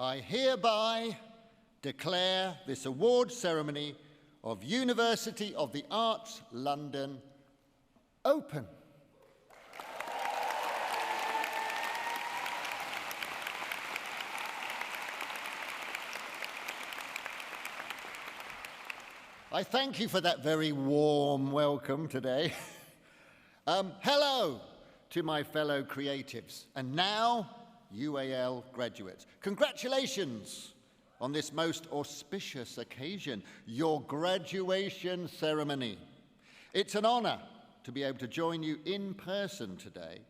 I hereby declare this award ceremony of University of the Arts, London, open. I thank you for that very warm welcome today. Hello to my fellow creatives, and now UAL graduates. Congratulations on this most auspicious occasion, your graduation ceremony. It's an honor to be able to join you in person today,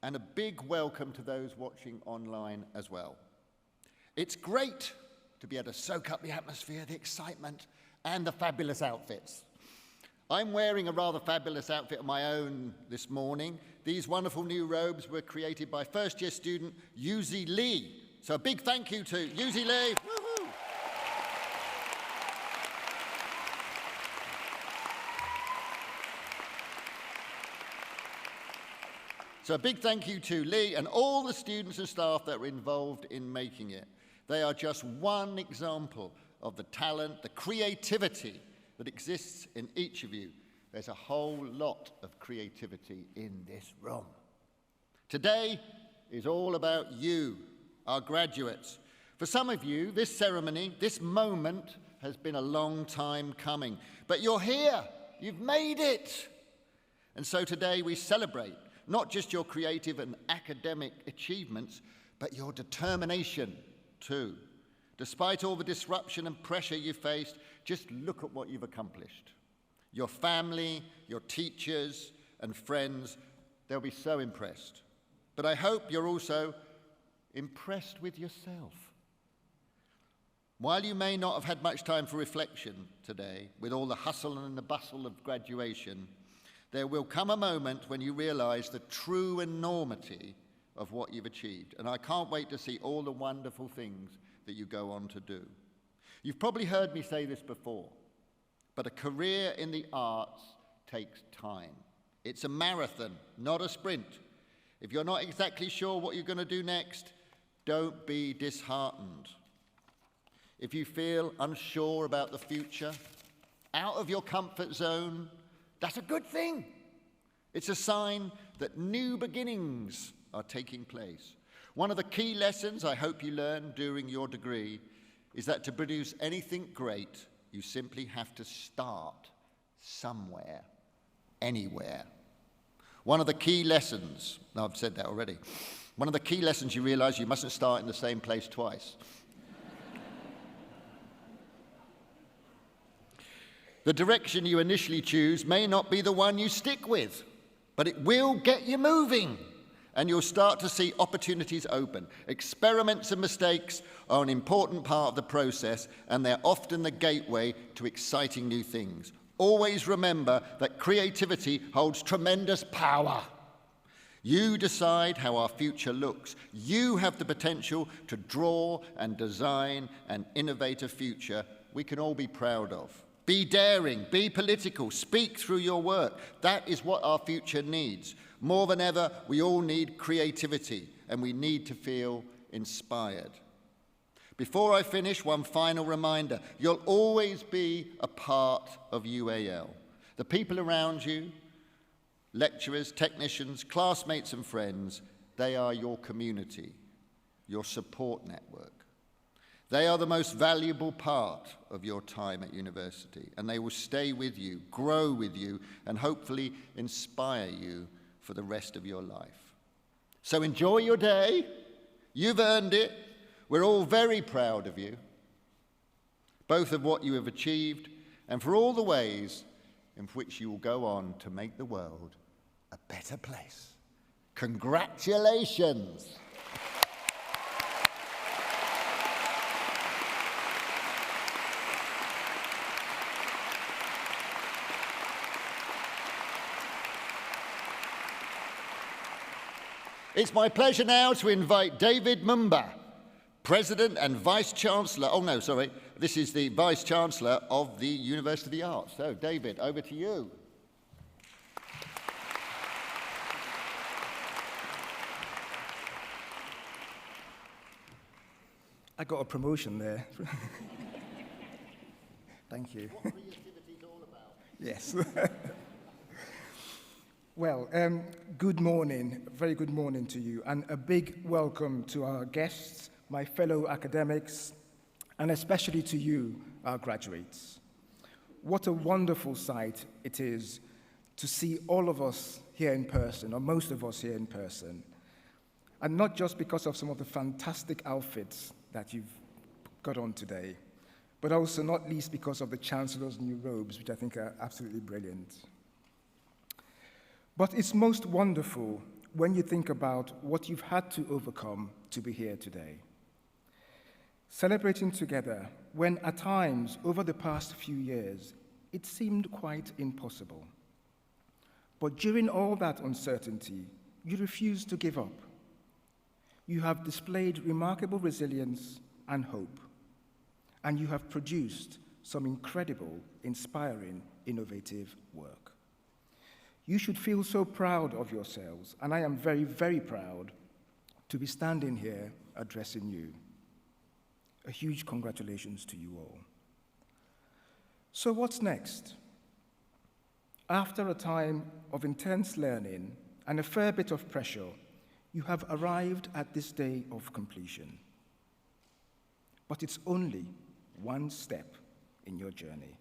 and a big welcome to those watching online as well. It's great to be able to soak up the atmosphere, the excitement, and the fabulous outfits. I'm wearing a rather fabulous outfit of my own this morning. These wonderful new robes were created by first-year student Yuzi Lee. So a big thank you to Yuzi Lee. Woohoo! So a big thank you to Lee and all the students and staff that were involved in making it. They are just one example of the talent, the creativity that exists in each of you. There's a whole lot of creativity in this room. Today is all about you, our graduates. For some of you, this ceremony, this moment has been a long time coming, but you're here, you've made it. And so today we celebrate not just your creative and academic achievements, but your determination too. Despite all the disruption and pressure you faced, just look at what you've accomplished. Your family, your teachers and friends, they'll be so impressed. But I hope you're also impressed with yourself. While you may not have had much time for reflection today, with all the hustle and the bustle of graduation, there will come a moment when you realize the true enormity of what you've achieved. And I can't wait to see all the wonderful things that you go on to do. You've probably heard me say this before, but a career in the arts takes time. It's a marathon, not a sprint. If you're not exactly sure what you're going to do next, don't be disheartened. If you feel unsure about the future, out of your comfort zone, that's a good thing. It's a sign that new beginnings are taking place. One of the key lessons I hope you learn during your degree is that to produce anything great, you simply have to start somewhere, anywhere. One of the key lessons, no, I've said that already. One of the key lessons you realize you mustn't start in the same place twice. The direction you initially choose may not be the one you stick with, but it will get you moving. And you'll start to see opportunities open. Experiments and mistakes are an important part of the process, and they're often the gateway to exciting new things. Always remember that creativity holds tremendous power. You decide how our future looks. You have the potential to draw and design and innovate a future we can all be proud of. Be daring, be political, speak through your work. That is what our future needs. More than ever, we all need creativity, and we need to feel inspired. Before I finish, one final reminder. You'll always be a part of UAL. The people around you, lecturers, technicians, classmates and friends, they are your community, your support network. They are the most valuable part of your time at university, and they will stay with you, grow with you, and hopefully inspire you for the rest of your life. So enjoy your day. You've earned it. We're all very proud of you, both of what you have achieved and for all the ways in which you will go on to make the world a better place. Congratulations. It's my pleasure now to invite David Mumba, President and Vice-Chancellor, this is the Vice-Chancellor of the University of the Arts. So, David, over to you. I got a promotion there. Thank you. What creativity is all about. Yes. Well, good morning, very good morning to you, and a big welcome to our guests, my fellow academics, and especially to you, our graduates. What a wonderful sight it is to see all of us here in person, or most of us here in person, and not just because of some of the fantastic outfits that you've got on today, but also not least because of the Chancellor's new robes, which I think are absolutely brilliant. But it's most wonderful when you think about what you've had to overcome to be here today. Celebrating together when at times over the past few years, it seemed quite impossible. But during all that uncertainty, you refused to give up. You have displayed remarkable resilience and hope, and you have produced some incredible, inspiring, innovative work. You should feel so proud of yourselves, and I am very, very proud to be standing here addressing you. A huge congratulations to you all. So what's next? After a time of intense learning and a fair bit of pressure, you have arrived at this day of completion. But it's only one step in your journey.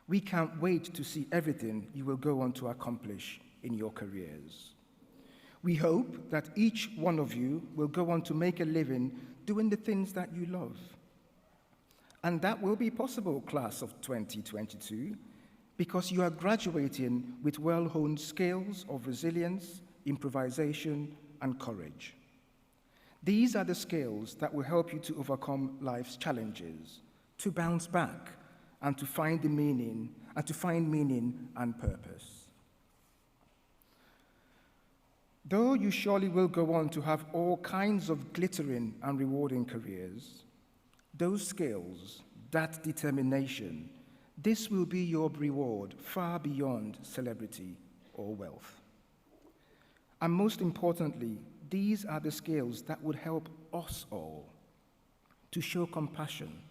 We can't wait to see everything you will go on to accomplish in your careers. We hope that each one of you will go on to make a living doing the things that you love. And that will be possible, class of 2022, because you are graduating with well-honed skills of resilience, improvisation, and courage. These are the skills that will help you to overcome life's challenges, to bounce back, and to find meaning and purpose. Though you surely will go on to have all kinds of glittering and rewarding careers, those skills, that determination, this will be your reward far beyond celebrity or wealth. And most importantly, these are the skills that would help us all to show compassion,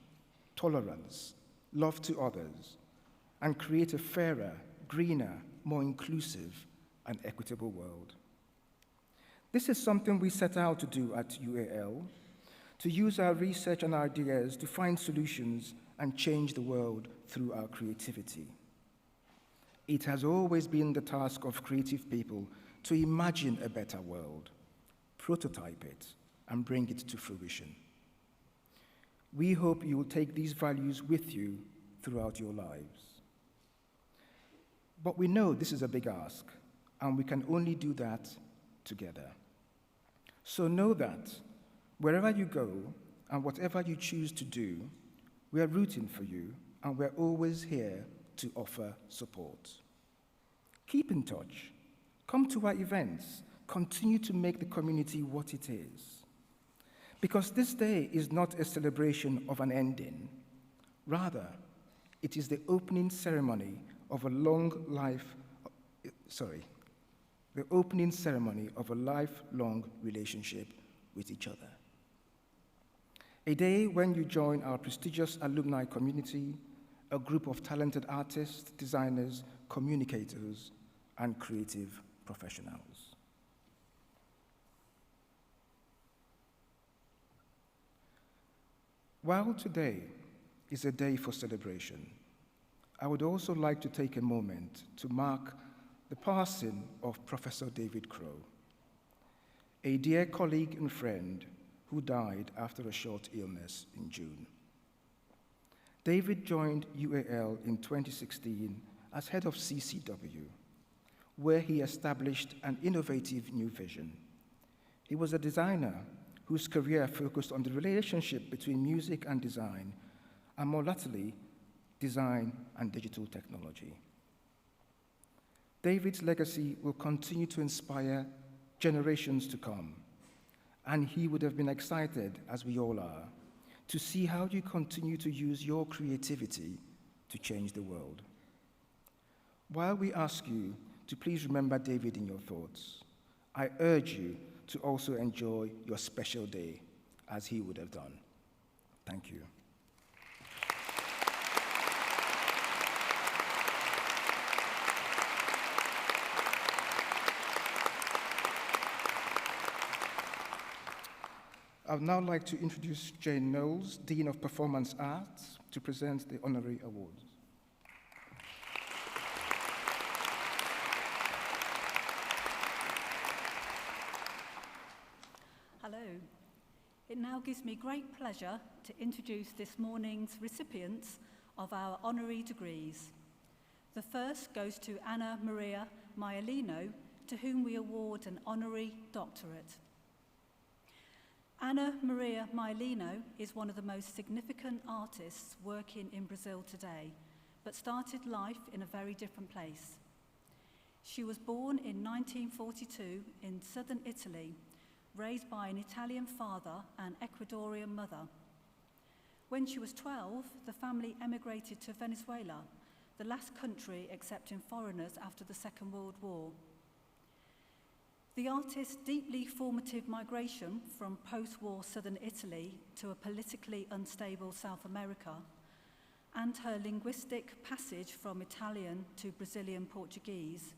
tolerance, love to others, and create a fairer, greener, more inclusive, and equitable world. This is something we set out to do at UAL, to use our research and ideas to find solutions and change the world through our creativity. It has always been the task of creative people to imagine a better world, prototype it, and bring it to fruition. We hope you will take these values with you throughout your lives. But we know this is a big ask, and we can only do that together. So know that wherever you go and whatever you choose to do, we are rooting for you, and we're always here to offer support. Keep in touch. Come to our events. Continue to make the community what it is. Because this day is not a celebration of an ending. Rather, it is the opening ceremony of a lifelong relationship with each other. A day when you join our prestigious alumni community, a group of talented artists, designers, communicators, and creative professionals. While today is a day for celebration, I would also like to take a moment to mark the passing of Professor David Crow, a dear colleague and friend who died after a short illness in June. David joined UAL in 2016 as head of CCW, where he established an innovative new vision. He was a designer whose career focused on the relationship between music and design, and more latterly, design and digital technology. David's legacy will continue to inspire generations to come, and he would have been excited, as we all are, to see how you continue to use your creativity to change the world. While we ask you to please remember David in your thoughts, I urge you to also enjoy your special day, as he would have done. Thank you. I would now like to introduce Jane Knowles, Dean of Performance Arts, to present the honorary awards. Hello. It now gives me great pleasure to introduce this morning's recipients of our honorary degrees. The first goes to Anna Maria Maialino, to whom we award an honorary doctorate. Anna Maria Maialino is one of the most significant artists working in Brazil today, but started life in a very different place. She was born in 1942 in southern Italy, raised by an Italian father and Ecuadorian mother. When she was 12, the family emigrated to Venezuela, the last country accepting foreigners after the Second World War. The artist's deeply formative migration from post-war southern Italy to a politically unstable South America, and her linguistic passage from Italian to Brazilian Portuguese,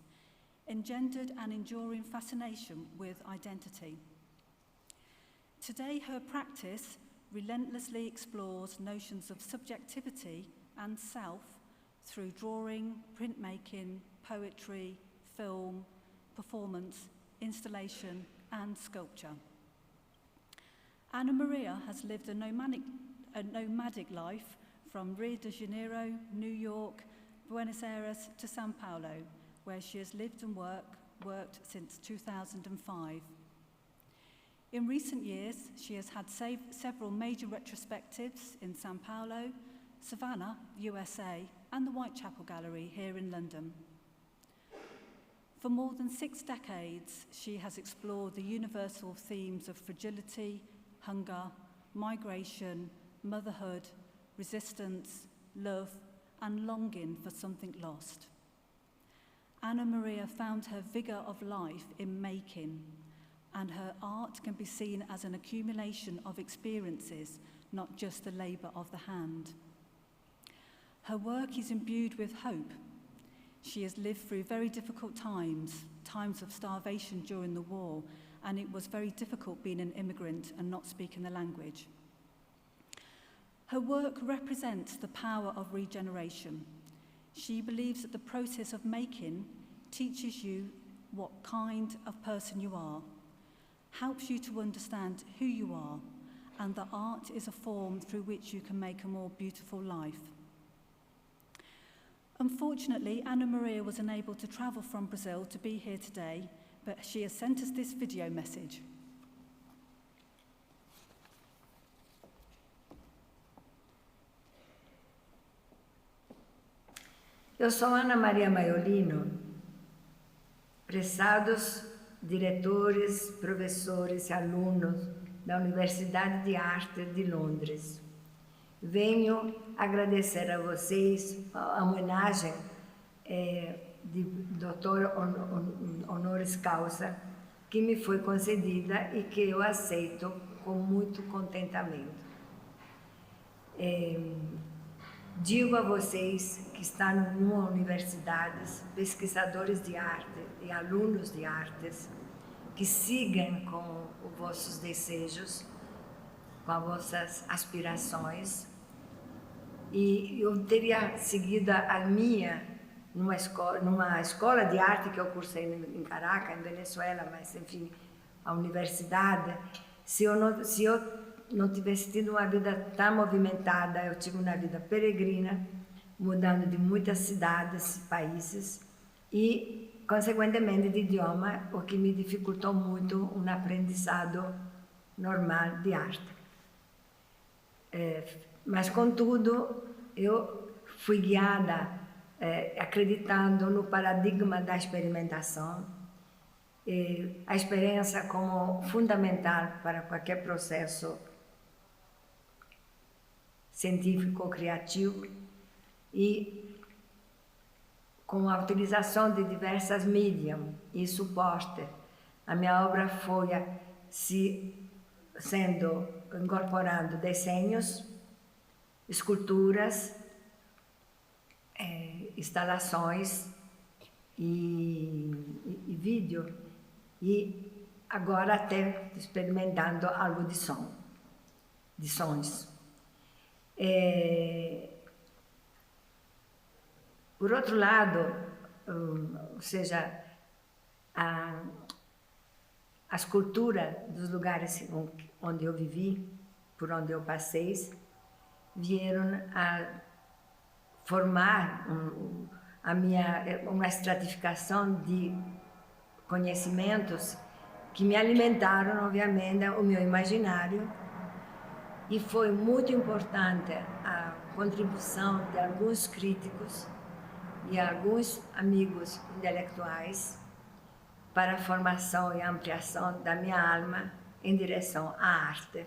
engendered an enduring fascination with identity. Today, her practice relentlessly explores notions of subjectivity and self through drawing, printmaking, poetry, film, performance, installation, and sculpture. Anna Maria has lived a nomadic life from Rio de Janeiro, New York, Buenos Aires to São Paulo, where she has lived and worked since 2005. In recent years, she has had several major retrospectives in São Paulo, Savannah, USA, and the Whitechapel Gallery here in London. For more than 6 decades, she has explored the universal themes of fragility, hunger, migration, motherhood, resistance, love, and longing for something lost. Anna Maria found her vigor of life in making, and her art can be seen as an accumulation of experiences, not just the labor of the hand. Her work is imbued with hope. She has lived through very difficult times of starvation during the war, and it was very difficult being an immigrant and not speaking the language. Her work represents the power of regeneration. She believes that the process of making teaches you what kind of person you are, helps you to understand who you are, and that art is a form through which you can make a more beautiful life. Unfortunately, Anna Maria was unable to travel from Brazil to be here today, but she has sent us this video message. Eu sou Ana Maria Maialino. Prezados diretores, professores e alunos da Universidade de Arte de Londres, venho agradecer a vocês a homenagem de doutor honoris causa que me foi concedida e que eu aceito com muito contentamento. Digo a vocês que estão numa universidade, pesquisadores de arte e alunos de artes, que sigam com os vossos desejos, com as vossas aspirações. E eu teria seguido a minha numa escola de arte que eu cursei em Caracas, em Venezuela, mas enfim, a universidade. Se eu não tivesse tido uma vida tão movimentada, eu tive uma vida peregrina, mudando de muitas cidades, países, e, consequentemente, de idioma, o que me dificultou muito um aprendizado normal de arte. Mas, contudo, eu fui guiada acreditando no paradigma da experimentação, a experiência como fundamental para qualquer processo científico, criativo, e com a utilização de diversas mídias e suporte. A minha obra foi sendo incorporando desenhos, esculturas, instalações e vídeo. E agora até experimentando algo de sons. Por outro lado, ou seja, a escultura dos lugares onde eu vivi, por onde eu passei, vieram a formar uma estratificação de conhecimentos que me alimentaram, obviamente, o meu imaginário, e foi muito importante a contribuição de alguns críticos e alguns amigos intelectuais para a formação e ampliação da minha alma em direção à arte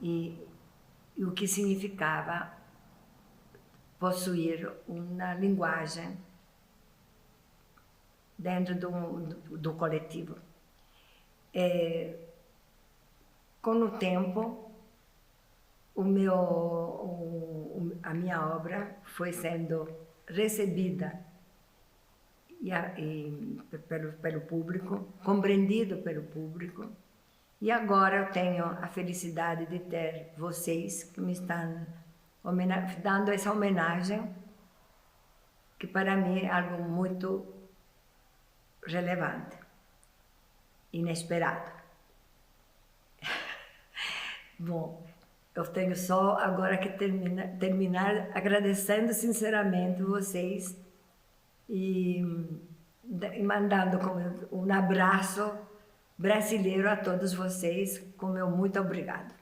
e o que significava possuir uma linguagem dentro do coletivo. Com o tempo, a minha obra foi sendo recebida pelo público, compreendido pelo público, e agora eu tenho a felicidade de ter vocês que me estão dando essa homenagem, que para mim é algo muito relevante, inesperado. Bom, eu tenho só agora que terminar agradecendo sinceramente vocês e mandando um abraço brasileiro a todos vocês, com meu muito obrigado.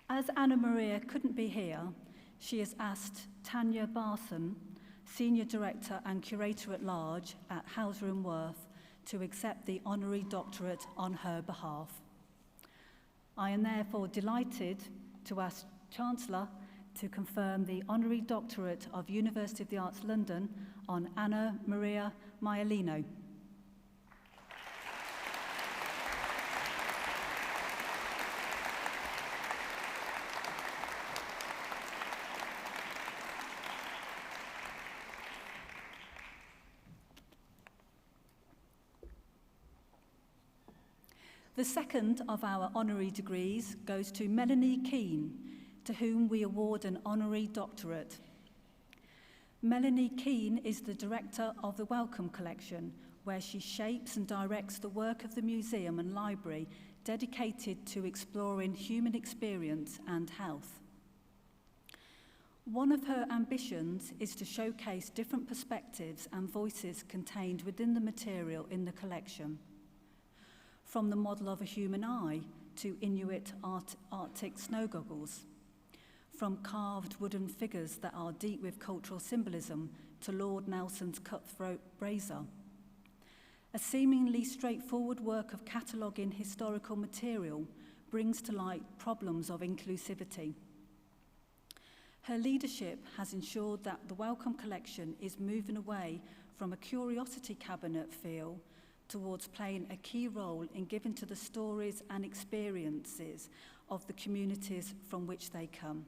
As Anna Maria couldn't be here, she has asked Tanya Barthen, Senior Director and Curator at Large at Hauser & Wirth, to accept the honorary doctorate on her behalf. I am therefore delighted to ask Chancellor to confirm the honorary doctorate of University of the Arts London on Anna Maria Maialino. The second of our honorary degrees goes to Melanie Keane, to whom we award an honorary doctorate. Melanie Keane is the director of the Wellcome Collection, where she shapes and directs the work of the museum and library dedicated to exploring human experience and health. One of her ambitions is to showcase different perspectives and voices contained within the material in the collection. From the model of a human eye to Inuit Arctic snow goggles, from carved wooden figures that are deep with cultural symbolism to Lord Nelson's cutthroat brazier. A seemingly straightforward work of cataloguing historical material brings to light problems of inclusivity. Her leadership has ensured that the Wellcome Collection is moving away from a curiosity cabinet feel towards playing a key role in giving to the stories and experiences of the communities from which they come.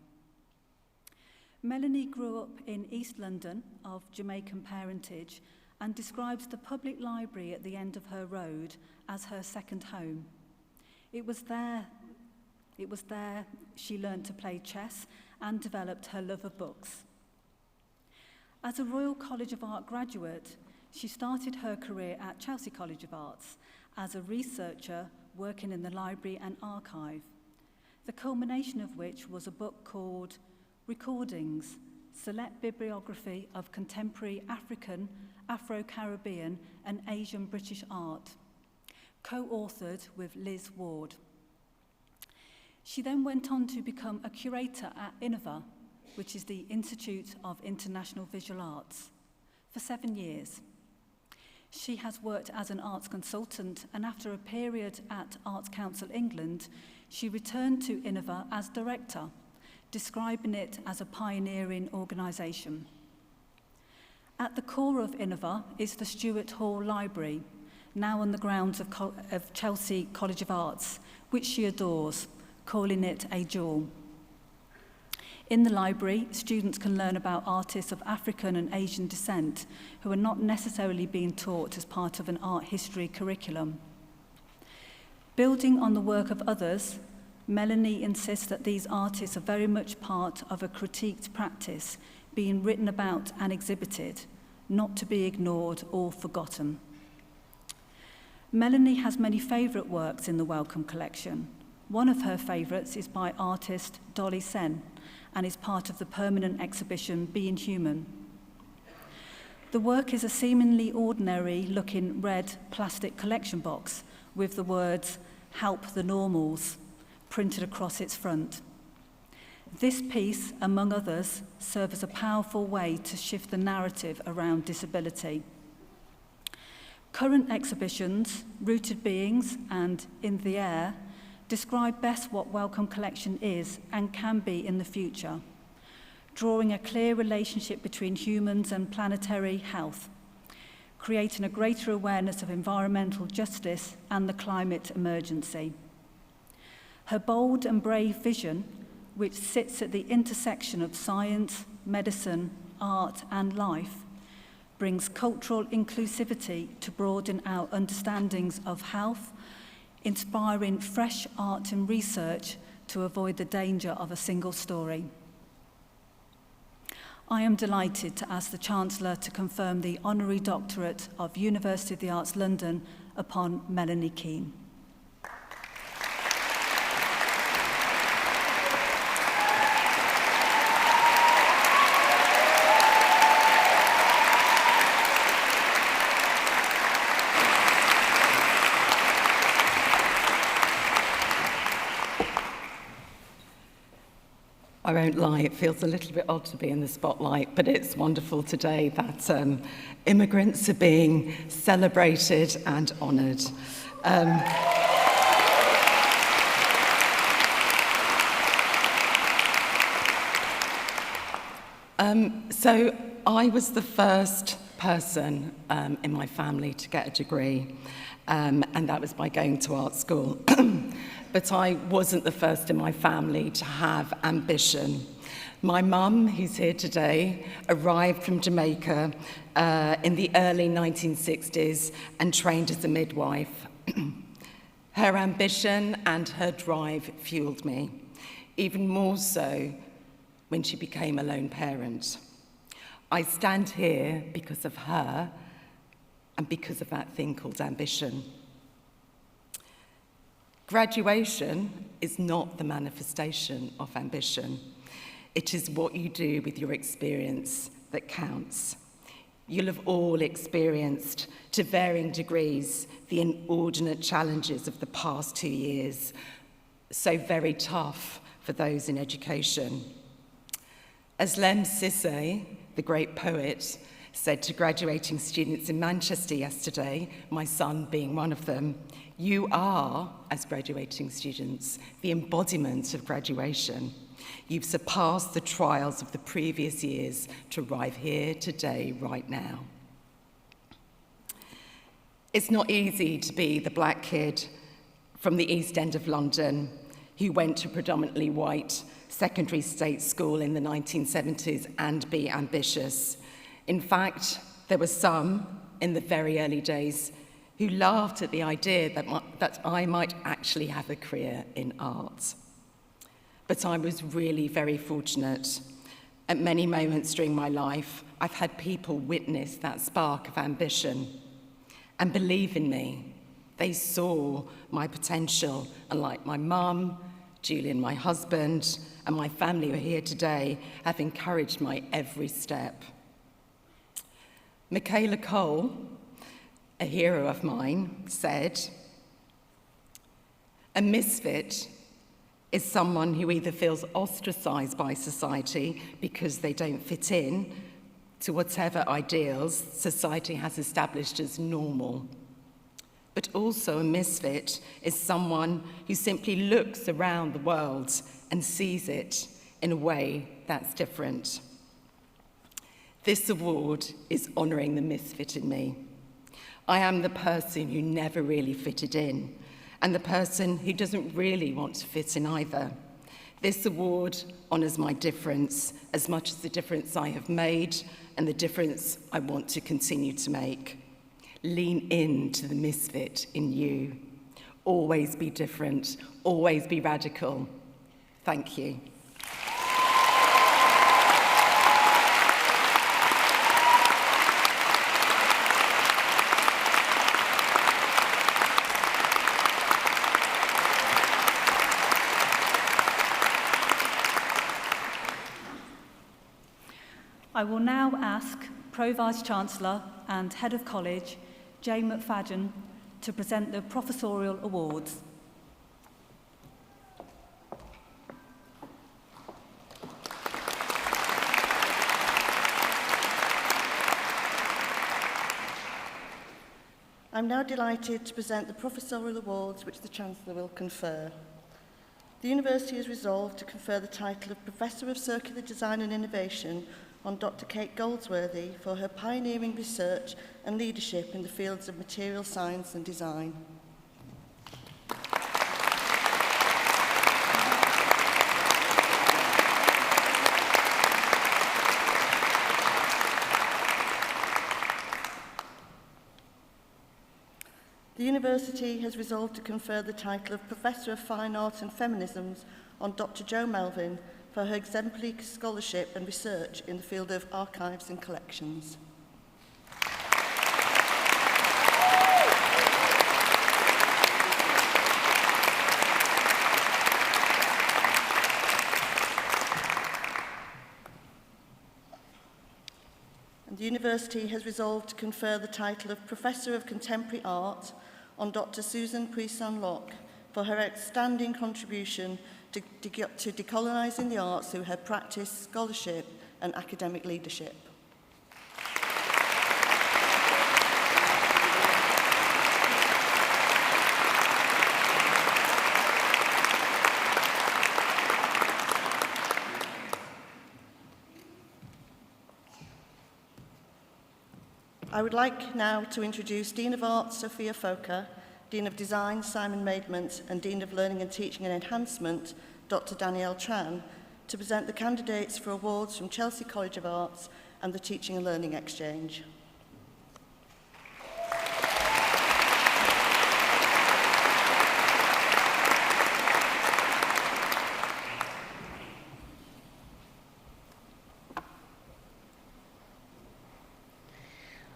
Melanie grew up in East London of Jamaican parentage and describes the public library at the end of her road as her second home. It was there she learned to play chess and developed her love of books. As a Royal College of Art graduate, she started her career at Chelsea College of Arts as a researcher working in the library and archive, the culmination of which was a book called Recordings, Select Bibliography of Contemporary African, Afro-Caribbean and Asian British Art, co-authored with Liz Ward. She then went on to become a curator at INOVA, which is the Institute of International Visual Arts, for 7 years. She has worked as an arts consultant, and after a period at Arts Council England, she returned to INOVA as director, describing it as a pioneering organisation. At the core of Innova is the Stuart Hall Library, now on the grounds of Chelsea College of Arts, which she adores, calling it a jewel. In the library, students can learn about artists of African and Asian descent who are not necessarily being taught as part of an art history curriculum. Building on the work of others, Melanie insists that these artists are very much part of a critiqued practice being written about and exhibited, not to be ignored or forgotten. Melanie has many favourite works in the Wellcome collection. One of her favourites is by artist Dolly Sen and is part of the permanent exhibition Being Human. The work is a seemingly ordinary-looking red plastic collection box with the words, "Help the Normals," printed across its front. This piece, among others, serves as a powerful way to shift the narrative around disability. Current exhibitions, Rooted Beings and In the Air, describe best what Wellcome Collection is and can be in the future, drawing a clear relationship between humans and planetary health, creating a greater awareness of environmental justice and the climate emergency. Her bold and brave vision, which sits at the intersection of science, medicine, art, and life, brings cultural inclusivity to broaden our understandings of health, inspiring fresh art and research to avoid the danger of a single story. I am delighted to ask the Chancellor to confirm the Honorary Doctorate of University of the Arts London upon Melanie Keane. I won't lie, it feels a little bit odd to be in the spotlight, but it's wonderful today that immigrants are being celebrated and honoured. So I was the first person in my family to get a degree, and that was by going to art school. But I wasn't the first in my family to have ambition. My mum, who's here today, arrived from Jamaica in the early 1960s and trained as a midwife. Her ambition and her drive fueled me, even more so when she became a lone parent. I stand here because of her and because of that thing called ambition. Graduation is not the manifestation of ambition. It is what you do with your experience that counts. You'll have all experienced, to varying degrees, the inordinate challenges of the past 2 years, so very tough for those in education. As Lem Sisse, the great poet, said to graduating students in Manchester yesterday, my son being one of them, you are, as graduating students, the embodiment of graduation. You've surpassed the trials of the previous years to arrive here today, right now. It's not easy to be the black kid from the East End of London who went to predominantly white secondary state school in the 1970s and be ambitious. In fact, there were some in the very early days who laughed at the idea that I might actually have a career in art. But I was really very fortunate. At many moments during my life, I've had people witness that spark of ambition and believe in me. They saw my potential, and like my mum, Julian, my husband, and my family who are here today, have encouraged my every step. Michaela Cole, a hero of mine, said, "A misfit is someone who either feels ostracized by society because they don't fit in to whatever ideals society has established as normal. But also a misfit is someone who simply looks around the world and sees it in a way that's different." This award is honouring the misfit in me. I am the person who never really fitted in, and the person who doesn't really want to fit in either. This award honours my difference as much as the difference I have made and the difference I want to continue to make. Lean into the misfit in you. Always be different, always be radical. Thank you. I will now ask Pro Vice-Chancellor and Head of College, Jane McFadden, to present the Professorial Awards. I'm now delighted to present the Professorial Awards which the Chancellor will confer. The University has resolved to confer the title of Professor of Circular Design and Innovation on Dr. Kate Goldsworthy for her pioneering research and leadership in the fields of material science and design. The University has resolved to confer the title of Professor of Fine Art and Feminisms on Dr. Jo Melvin for her exemplary scholarship and research in the field of archives and collections. And the University has resolved to confer the title of Professor of Contemporary Art on Dr. Susan Puisan-Locke for her outstanding contribution to decolonising the arts through her practice, scholarship and academic leadership. I would like now to introduce Dean of Arts, Sophia Foker, Dean of Design, Simon Maidment, and Dean of Learning and Teaching and Enhancement, Dr. Danielle Tran, to present the candidates for awards from Chelsea College of Arts and the Teaching and Learning Exchange.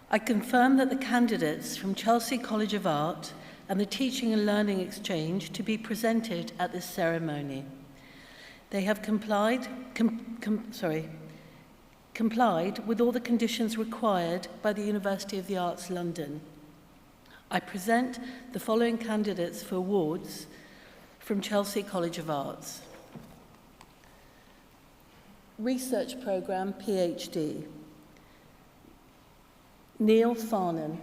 I confirm that the candidates from Chelsea College of Art and the Teaching and Learning Exchange to be presented at this ceremony. They have complied with all the conditions required by the University of the Arts London. I present the following candidates for awards from Chelsea College of Arts. Research Programme PhD. Neil Farnan.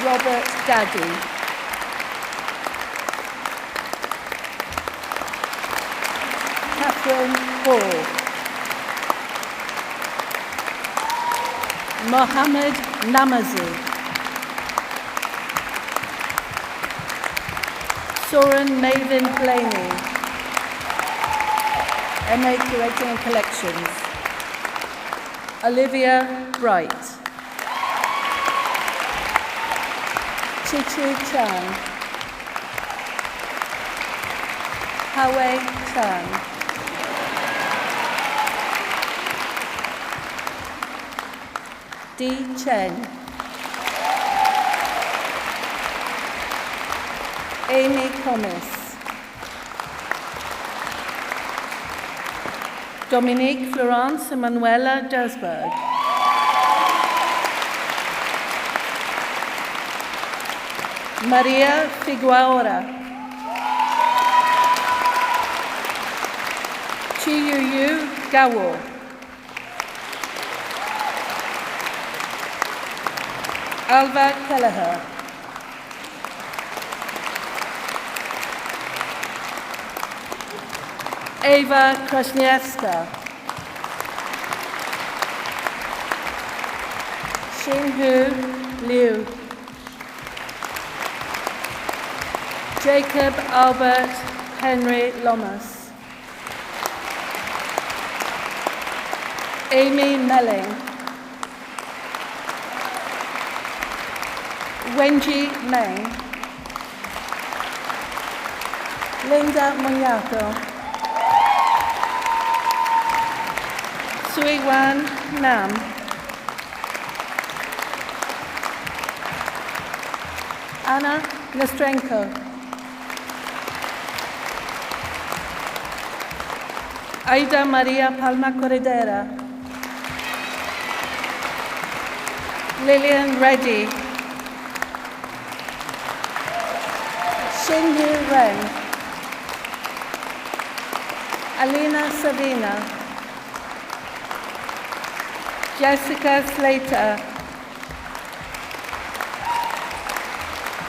Robert Daddy. Catherine Hall. Mohammed Namazi. Soren Maven Blaney. MA Curating and Collections. Olivia Bright. Chichi Chan. Hawei Chan. Di Chen. Amy Thomas. Dominique Florence Emanuela Dersberg. Maria Figueroa. Chiyuyu Gawo. Alva Kelleher. Eva Krasniewska. Xinhu Liu. Jacob Albert Henry Lomas. Amy Melling. Wenji Meng. Linda Monyato. Suiwan Nam. Anna Nestrenko. Aida Maria Palma Corredera. Lillian Reddy. Xinyu Ren. Alina Savina. Jessica Slater.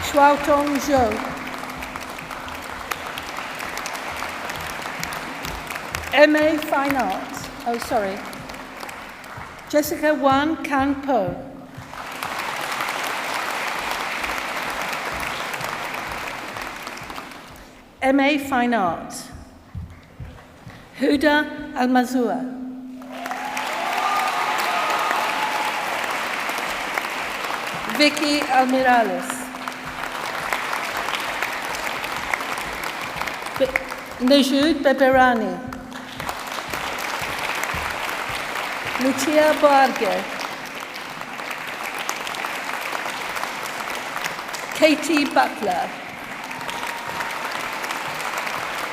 Shuaotong Zhou. MA Fine Arts. Oh, sorry. Jessica Wan Kan Po. MA Fine Arts. Huda Almazua. Vicky Almirales. Najud Beberani. Lucia Barge. Katie Butler.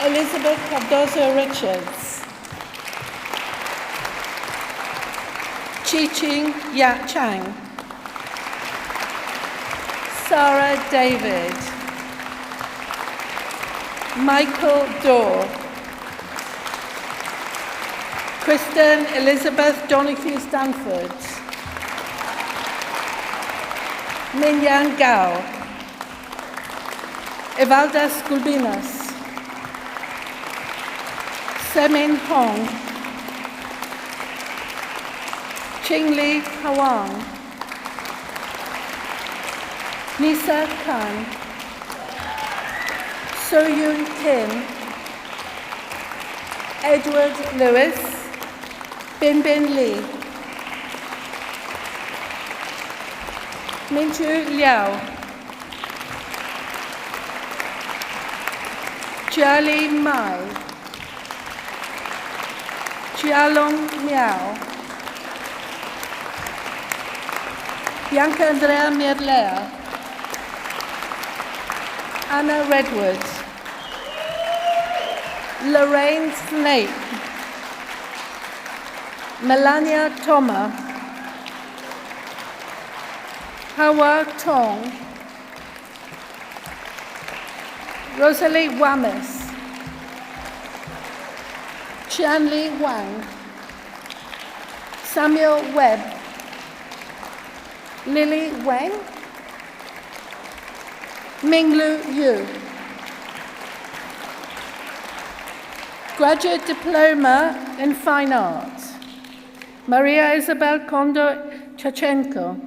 Elizabeth Cardozo Richards. Chi-Ching Ya Chang. Sarah David. Michael Dorr. Kristen Elizabeth Donahue Stanford. Minyan Gao. Evalda Skulbinas. Semin Hong. Qingli Hwang. Nisa Khan. So-Yoon Kim. Edward Lewis. Binbin Lee. Minju Liao. Jiali Mai. Jialong Miao. Bianca Andrea Mirlea. Anna Redwood. Lorraine Snape. Melania Thoma. Hawa Tong. Rosalie Wamis. Qianli Wang. Samuel Webb. Lily Wang. Minglu Yu. Graduate Diploma in Fine Arts. Maria Isabel Kondo Chachenko.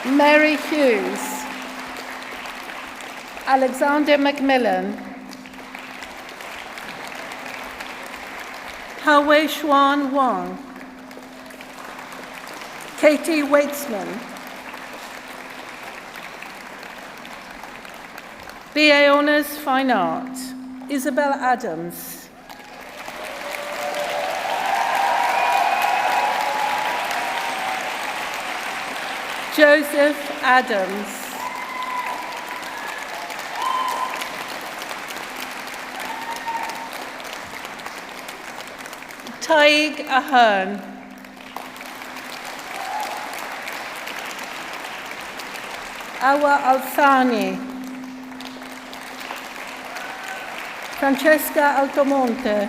Mary Hughes. Alexander Macmillan. Hawei Xuan Wang. Katie Waitsman. BA Honours Fine Art. Isabel Adams. Joseph Adams. Taig Ahern. Awa Alfani. Francesca Altomonte.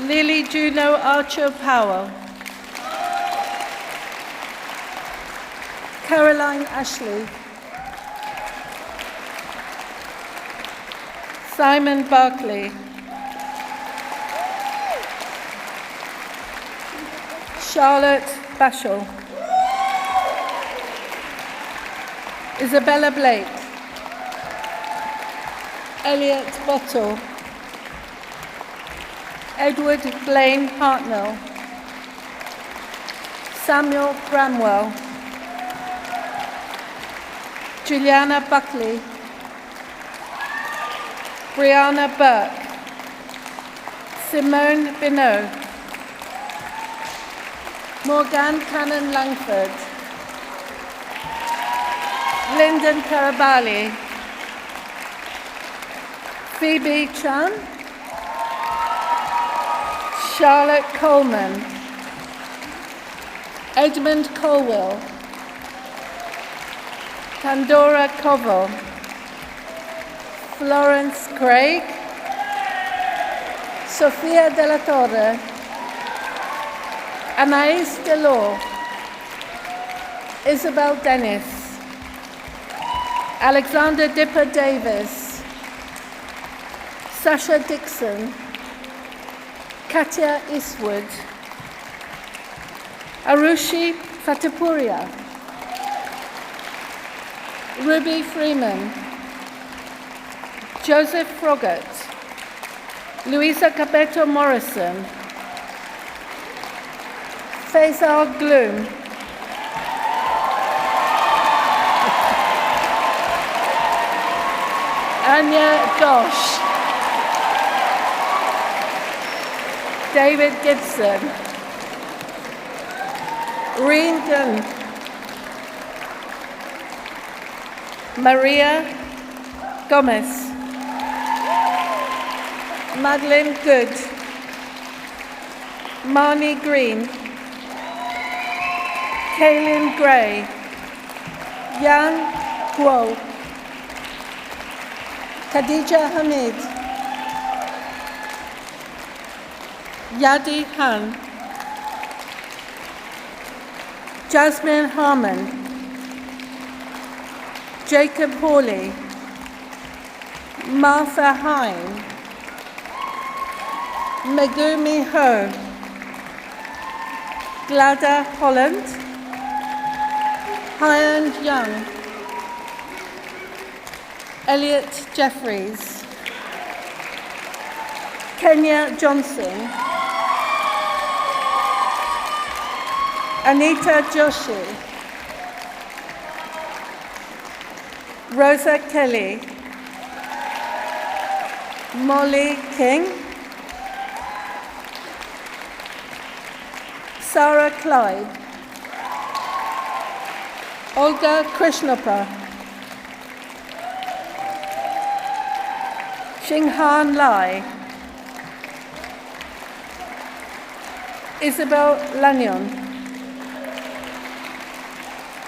Lily Juno Archer Powell. Caroline Ashley. Simon Barkley, Charlotte Bashall, Isabella Blake, Elliot Bottle, Edward Blaine Hartnell, Samuel Bramwell, Juliana Buckley, Brianna Burke, Simone Binot, Morgan Cannon Langford, Lyndon Carabali, Phoebe Chan, Charlotte Coleman, Edmund Colwell, Pandora Koval, Florence Craig, Sofia de la Torre, Anais Delors, Isabel Dennis, Alexander Dipper Davis, Sasha Dixon, Katya Eastwood, Arushi Fatapuria, Ruby Freeman, Joseph Froggatt, Louisa Capetto Morrison, Faisal Gloom, Anya Dosh, David Gibson, Reen Dunn, Maria Gomez, Madeline Good, Marnie Green, Kaylin Gray, Yan Guo, Khadija Hamid, Yadi Han, Jasmine Harmon, Jacob Hawley, Martha Hine, Megumi Ho, Glada Holland, Hyand Young, Elliot Jeffries, Kenya Johnson, Anita Joshi, Rosa Kelly, Molly King, Sarah Clyde, Olga Krishnapa, Xinghan Lai, Isabel Lanyon,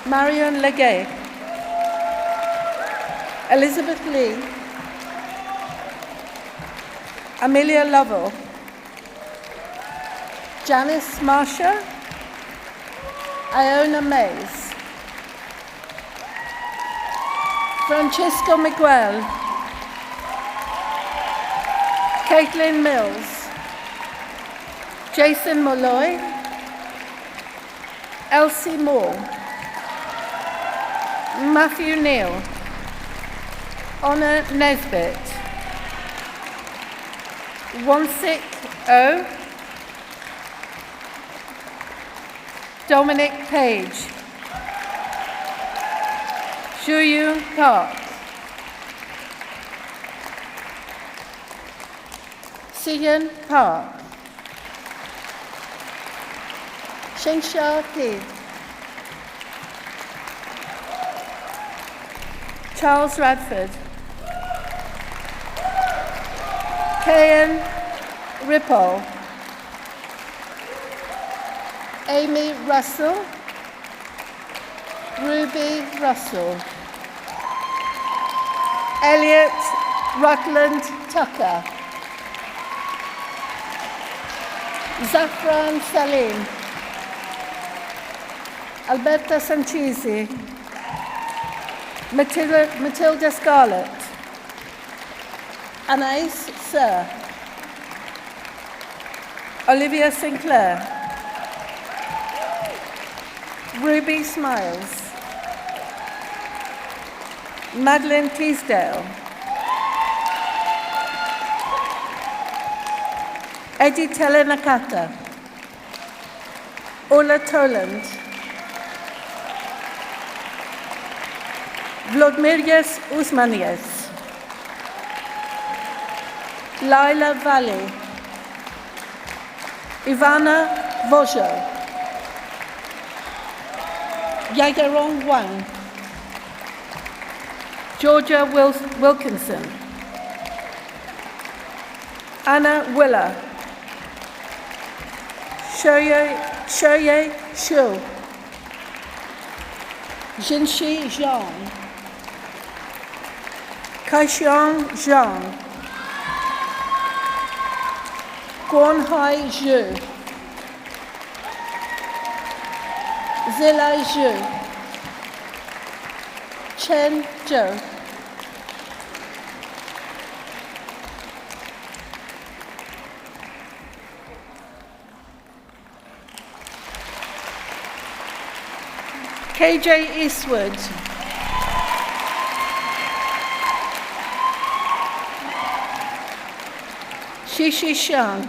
Marion Legay, Elizabeth Lee, Amelia Lovell, Janice Marsha, Iona Mays, Francisco Miguel, Caitlin Mills, Jason Molloy, Elsie Moore, Matthew Neal, Honor Nesbitt, Wansik O, Dominic Page, Shuyu Park, Sian Park, Shingsha P, Charles Radford, Kayan Ripoll, Amy Russell, Ruby Russell, Elliot Rutland Tucker, Zafran Salim, Alberta Sanchisi, Matilda Scarlett, Anais Sir, Olivia Sinclair, Ruby Smiles, Madeline Teasdale, Eddie Telenakata, Ola Toland, Vladimirs Usmanies, Laila Valley, Ivana Vojo, Yagarong Wang, Georgia Wilkinson, Anna Willer, Shoye Shu, Jinshi Zhang, Kaixiang Zhang, Guanhai Zhu, Zilai Zhu, Chen Zhou, KJ Eastwood, Shishi Shang,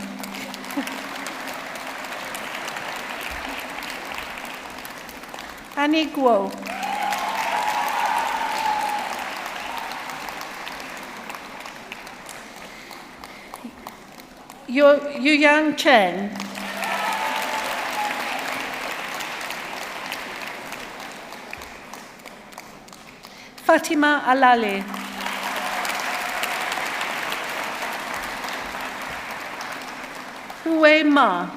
Annie Guo, Yuyang Chen, Fatima Alali, Hui Ma,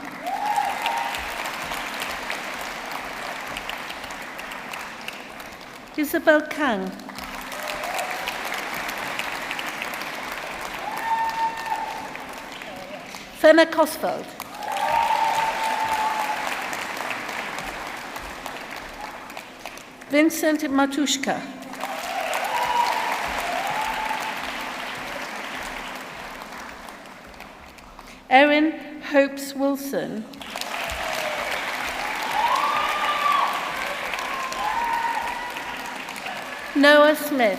Isabel Kang, Fenna Cosfeld, Vincent Matushka, Erin Hopes Wilson, Noah Smith,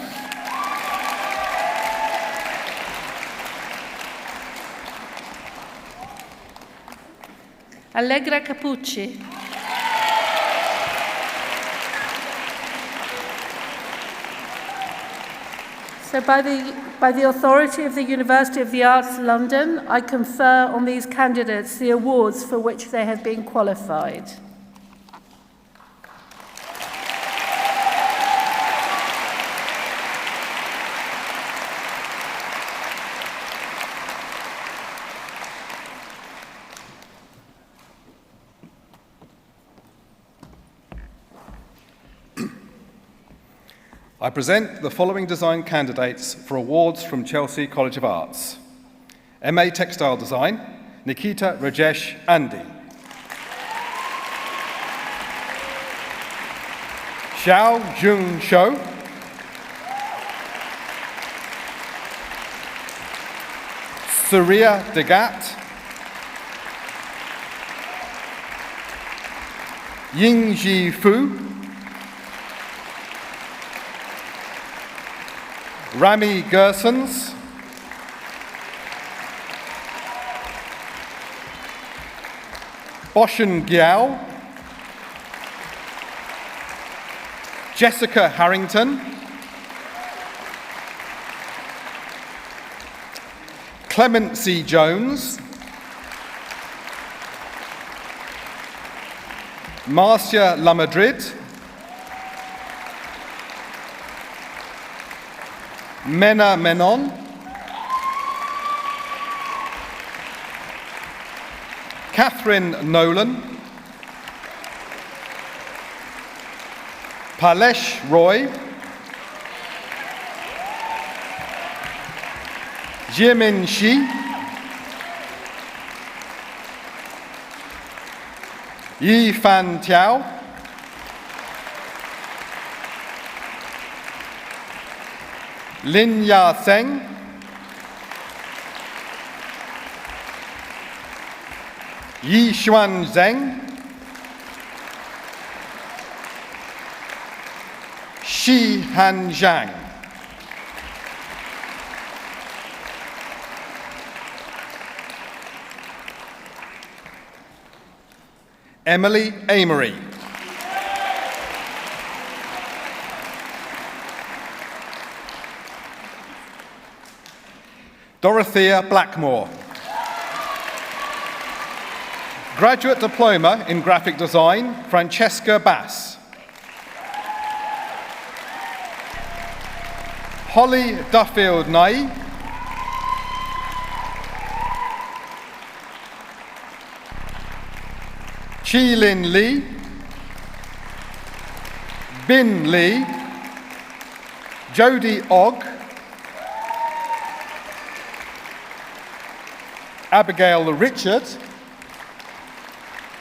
Allegra Capucci, so by the authority of the University of the Arts London, I confer on these candidates the awards for which they have been qualified. I present the following design candidates for awards from Chelsea College of Arts. MA Textile Design, Nikita Rajesh Andy. Xiao Jung Shou. Surya Degat. Yingji Fu. Rami Gersons, Boshen Giao, Jessica Harrington, Clemency Jones, Marcia Lamadrid, Mena Menon, Catherine Nolan, Palesh Roy, Jimin Shi, Yi Fan Tiao, Lin Ya Seng, Yi Xuan Zheng, Shi Han Zhang, Emily Amory, Dorothea Blackmore, Graduate Diploma in Graphic Design, Francesca Bass, Holly Duffield-Nye, Chi Lin Lee, Bin Lee, Jodie Ogg, Abigail Richard,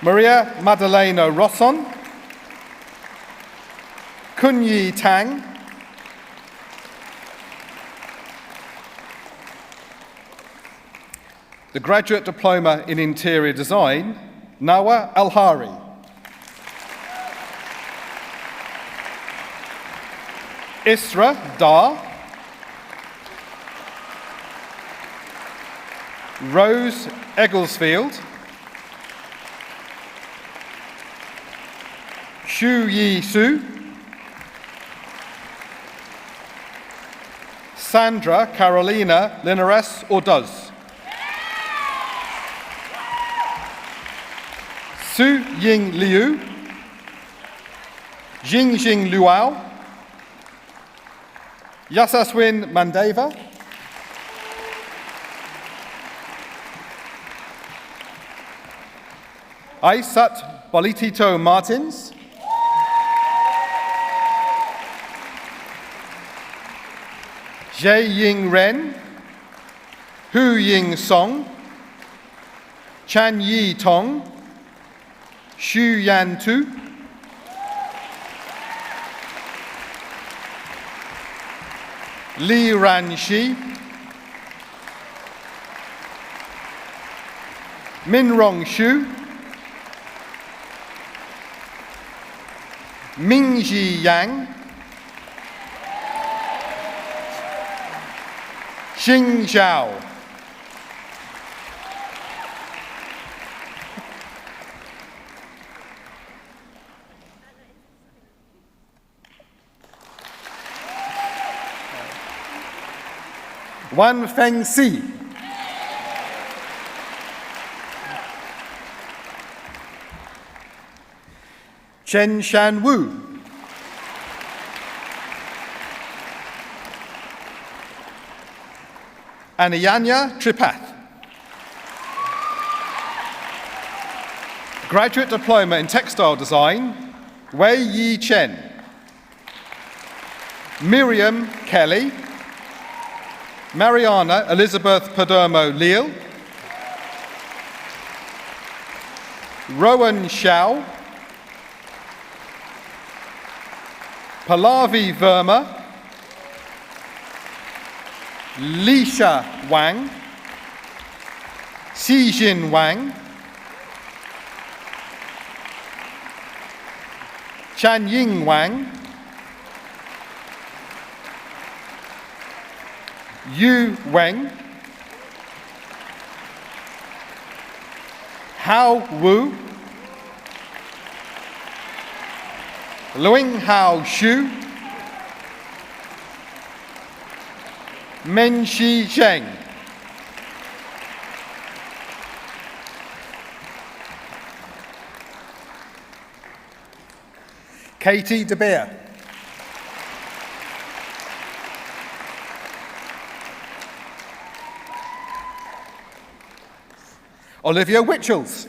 Maria Maddalena Rosson, Kunyi Tang, the Graduate Diploma in Interior Design, Nawa Alhari, Isra Dar, Rose Egglesfield, Xu Yi Su, Sandra Carolina Linares Orduz, Su Ying Liu, Jingjing Luao, Yasaswin Mandeva, Aisat Bolitito Martins, Jie Ying Ren, Hu Ying Song, Chan Yi Tong, Xu Yan Tu, Li Ran Shi, Min Rong Xu, Mingji Yang, Xing Zhao, Wan Feng Si, Chen Shan Wu, Anayanya Tripath, Graduate Diploma in Textile Design, Wei Yi Chen, Miriam Kelly, Mariana Elizabeth Padermo Leal, Rowan Shao, Pallavi Verma, Lisha Wang, Xijin Wang, Chan Ying Wang, Yu Weng, Hao Wu, Luing Hao Xu, Menxi Zheng, Katie De Beer, Olivia Witchells,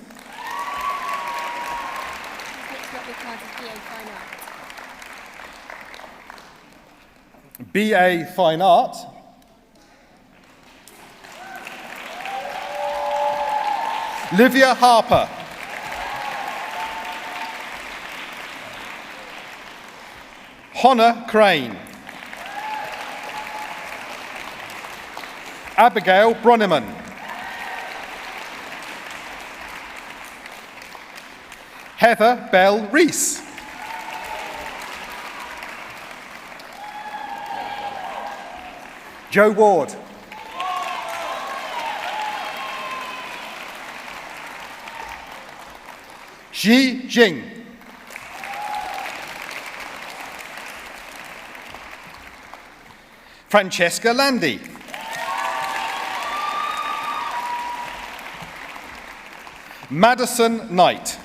BA Fine Art, Livia Harper, Honna Crane, Abigail Bronneman, Heather Bell Rees. Joe Ward. Xi Jing. Francesca Landy. Madison Knight.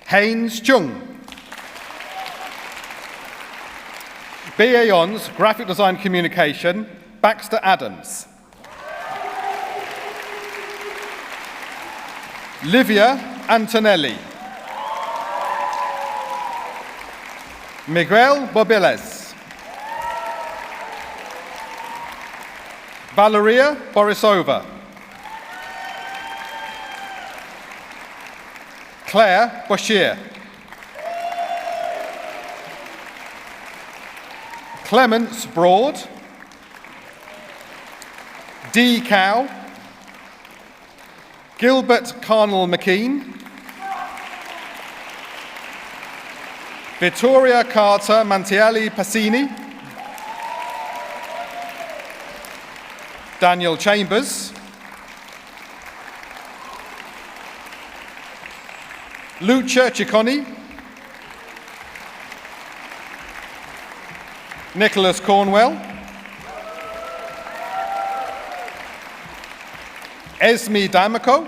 Haynes Chung. BA Hons, Graphic Design Communication, Baxter Adams. Livia Antonelli. Miguel Bobiles. Valeria Borisova. Claire Bashir. Clemence Broad. D. Cow. Gilbert Carnell McKean. Vittoria Carter Mantiali Passini. Daniel Chambers. Lucia Ciccone. Nicholas Cornwell. Esme D'Amico.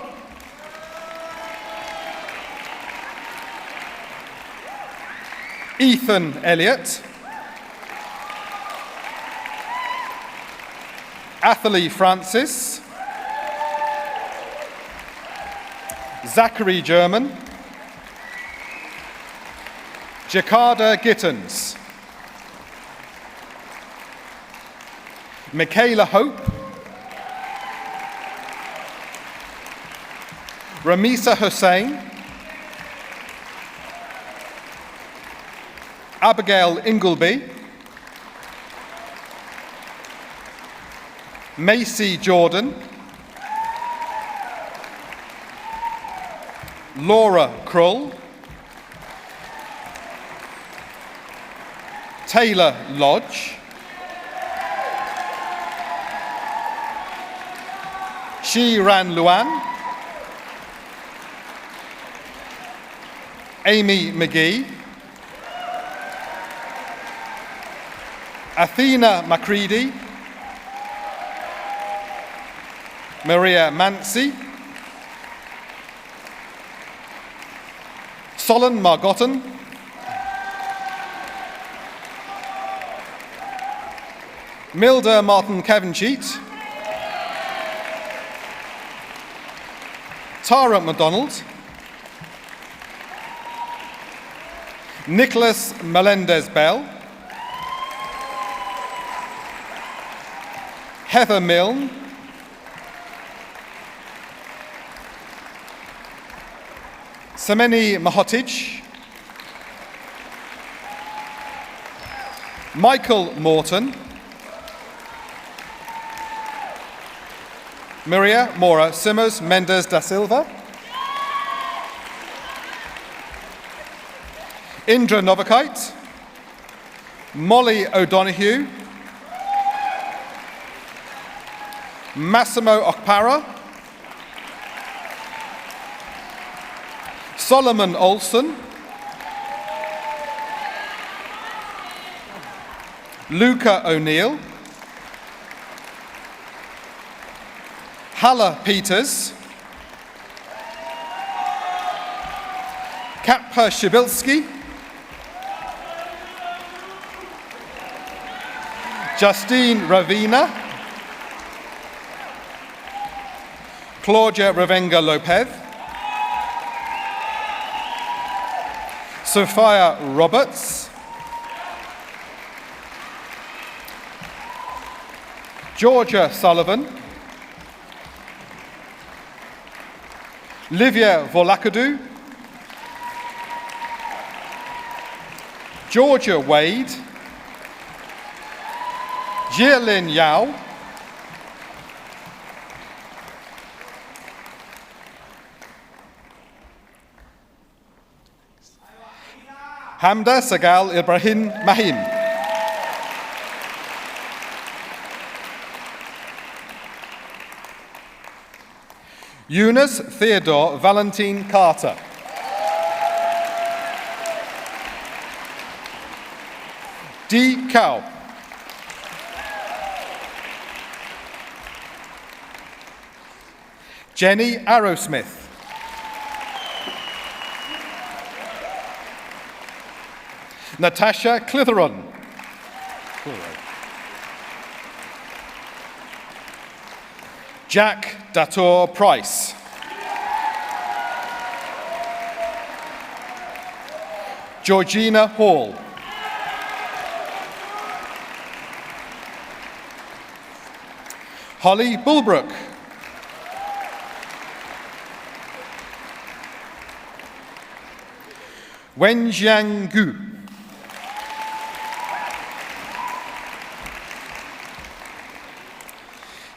Ethan Elliott. Athalie Francis. Zachary German. Jakarta Gittens. Michaela Hope. Ramisa Hussain. Abigail Ingleby. Macy Jordan. Laura Krull. Taylor Lodge. Shi Ran Luan. Amy McGee. Athena Macready. Maria Mansi. Solon Margotten. Milda Martin Kevencheat. Tara MacDonald. Nicholas Melendez-Bell. Heather Milne. Sameni Mahotich. Michael Morton. Maria Mora Simmers Mendes da Silva. Indra Novakite. Molly O'Donoghue. Massimo Okpara. Solomon Olson. Luca O'Neill. Halla Peters. Kappa Shibilski. Justine Ravina. Claudia Ravenga Lopez. Sophia Roberts. Georgia Sullivan. Livia Volakadu. Georgia Wade. Jialin Yao. Hamda Sagal Ibrahim Mahim. Eunice Theodore Valentine Carter. Dee Cow. Jenny Arrowsmith. Natasha Clitheron. Jack Dator Price. Georgina Hall. Holly Bulbrook. Wenjiang Gu.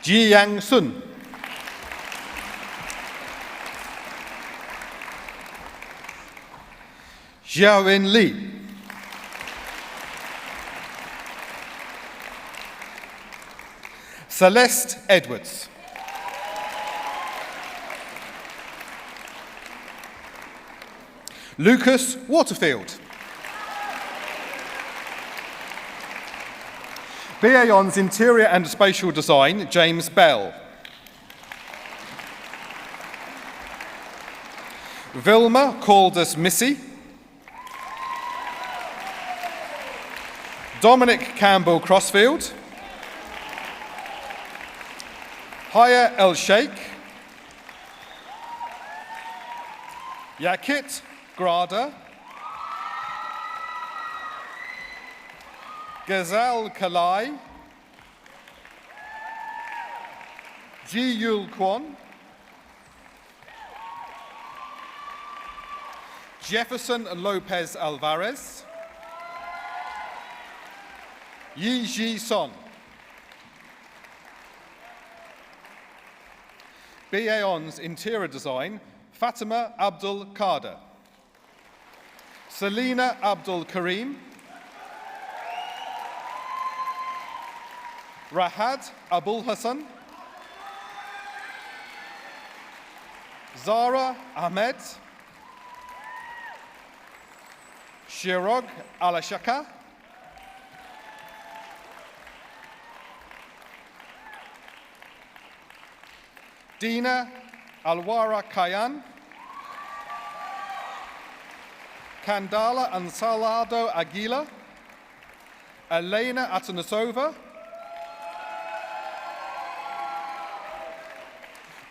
Jiyang Sun. Xiaowen Li. Celeste Edwards. Lucas Waterfield. BA Hons Interior and Spatial Design, James Bell. Vilma Caldas Missy. Dominic Campbell Crossfield. Haya El Sheikh. Yakit Grada. Ghazal Kalai. Ji Yul Kwon. Jefferson Lopez Alvarez. Yi Ji Son. BA Hons Interior Design, Fatima Abdul Kader. Selina Abdul Karim. Rahad Abul Hassan. Zara Ahmed. Shirog Alashaka. Dina Alwara Kayan. Kandala Ansalado Aguila. Elena Atanasova.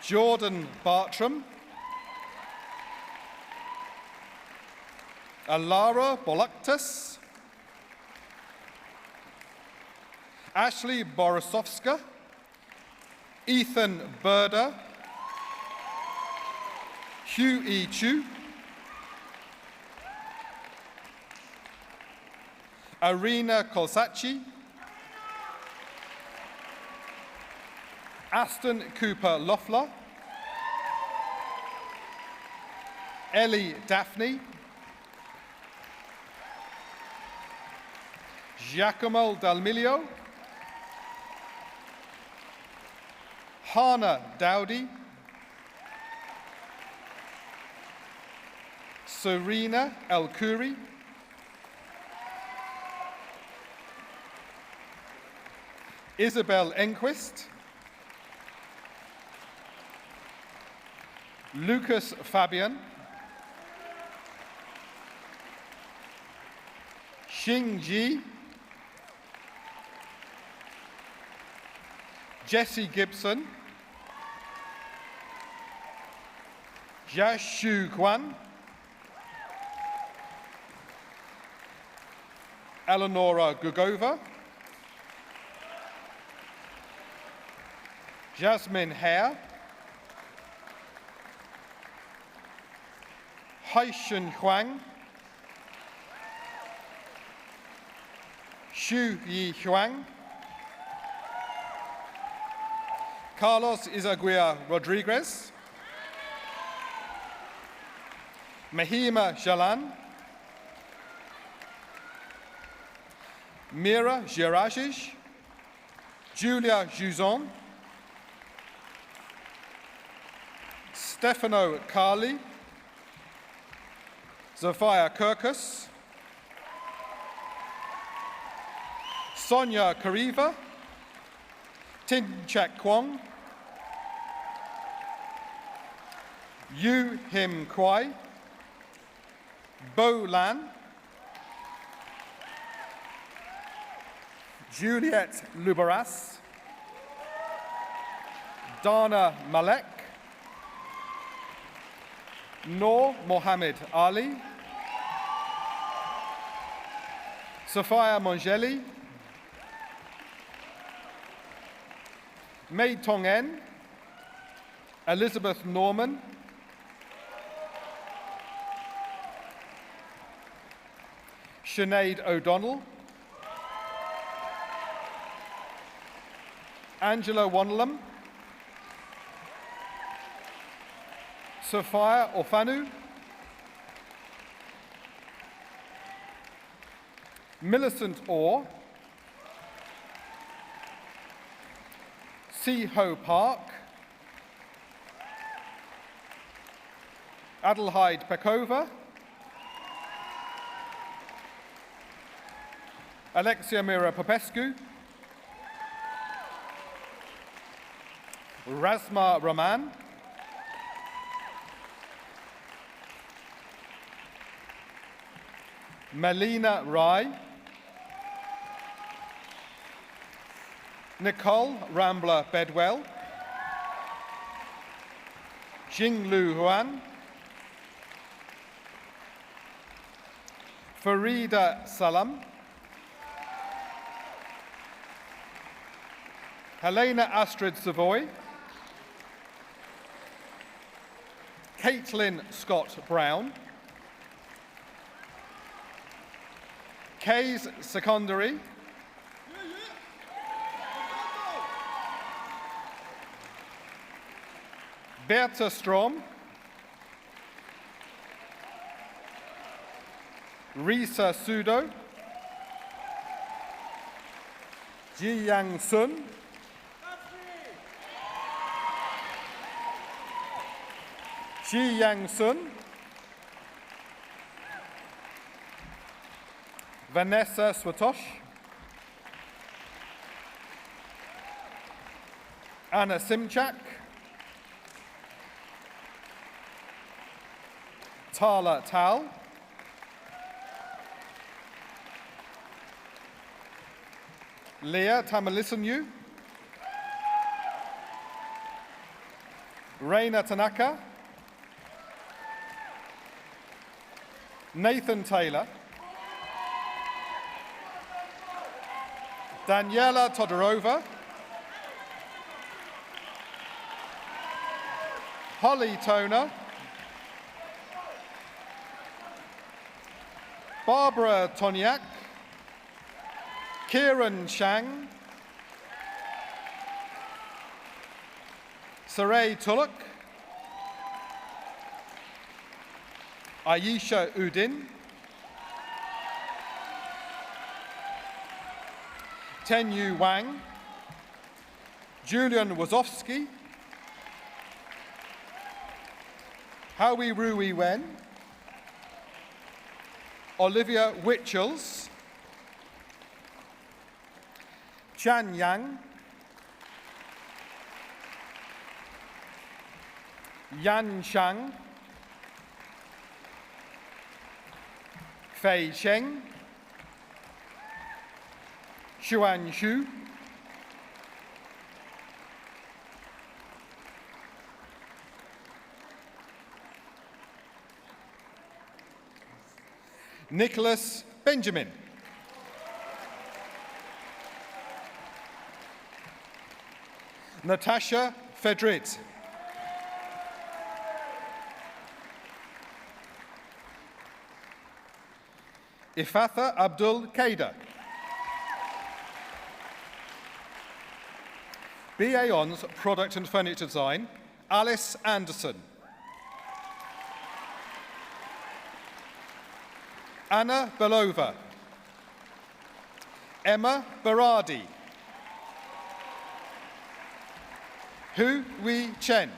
Jordan Bartram. Alara Bolaktas. Ashley Borisovska. Ethan Burda. Hugh E. Chu. Arena Kolsachi. Aston Cooper Loeffler. Ellie Daphne. Giacomo Dalmilio. Hana Dowdy. Serena El Khoury. Isabel Enquist. Lucas Fabian. Xing Ji. Jesse Gibson. Jashu Kwan. Eleonora Gugova. Jasmine Hare. Haishen Huang. Xu Yi Huang. Carlos Izaguirre Rodriguez. Mahima Jalan. Mira Giragic, Julia Juzon, Stefano Carli, Zofia Kirkus, Sonia Kariva, Tin Chek Kwong, Yu Him Kwai, Bo Lan, Juliette Lubaras, Dana Malek, Noor Mohammed Ali, Sophia Mongeli, Mei Tong En, Elizabeth Norman, Sinead O'Donnell, Angela Wanlam, Sophia Orfanu, Millicent Orr, Si Ho Park, Adelheid Pekova, Alexia Mira Popescu, Rasma Rahman, Melina Rai, Nicole Rambler Bedwell, Jinglu Huan, Farida Salam, Helena Astrid Savoy, Caitlin Scott Brown, Kays Secondary, Bertha Strom, Risa Sudo, Ji Yang Sun, Ji Yang Sun, Vanessa Swatosh, Anna Simchak, Tala Tal, Leah Tamalisanyu, Reina Tanaka, Nathan Taylor, Daniela Todorova, Holly Toner, Barbara Toniak, Kieran Shang, Saray Tulloch, Ayesha Udin, Tenyu Wang, Julian Wazowski, Howie Rui Wen, Olivia Witchells, Chan Yang, Yan Shang, Fei Cheng, Xuan Xu, Nicholas Benjamin, Natasha Fedrit, Ifatha Abdul Kader, BA Hons Product and Furniture Design, Alice Anderson, Anna Belova, Emma Berardi. Hu Wei Chen.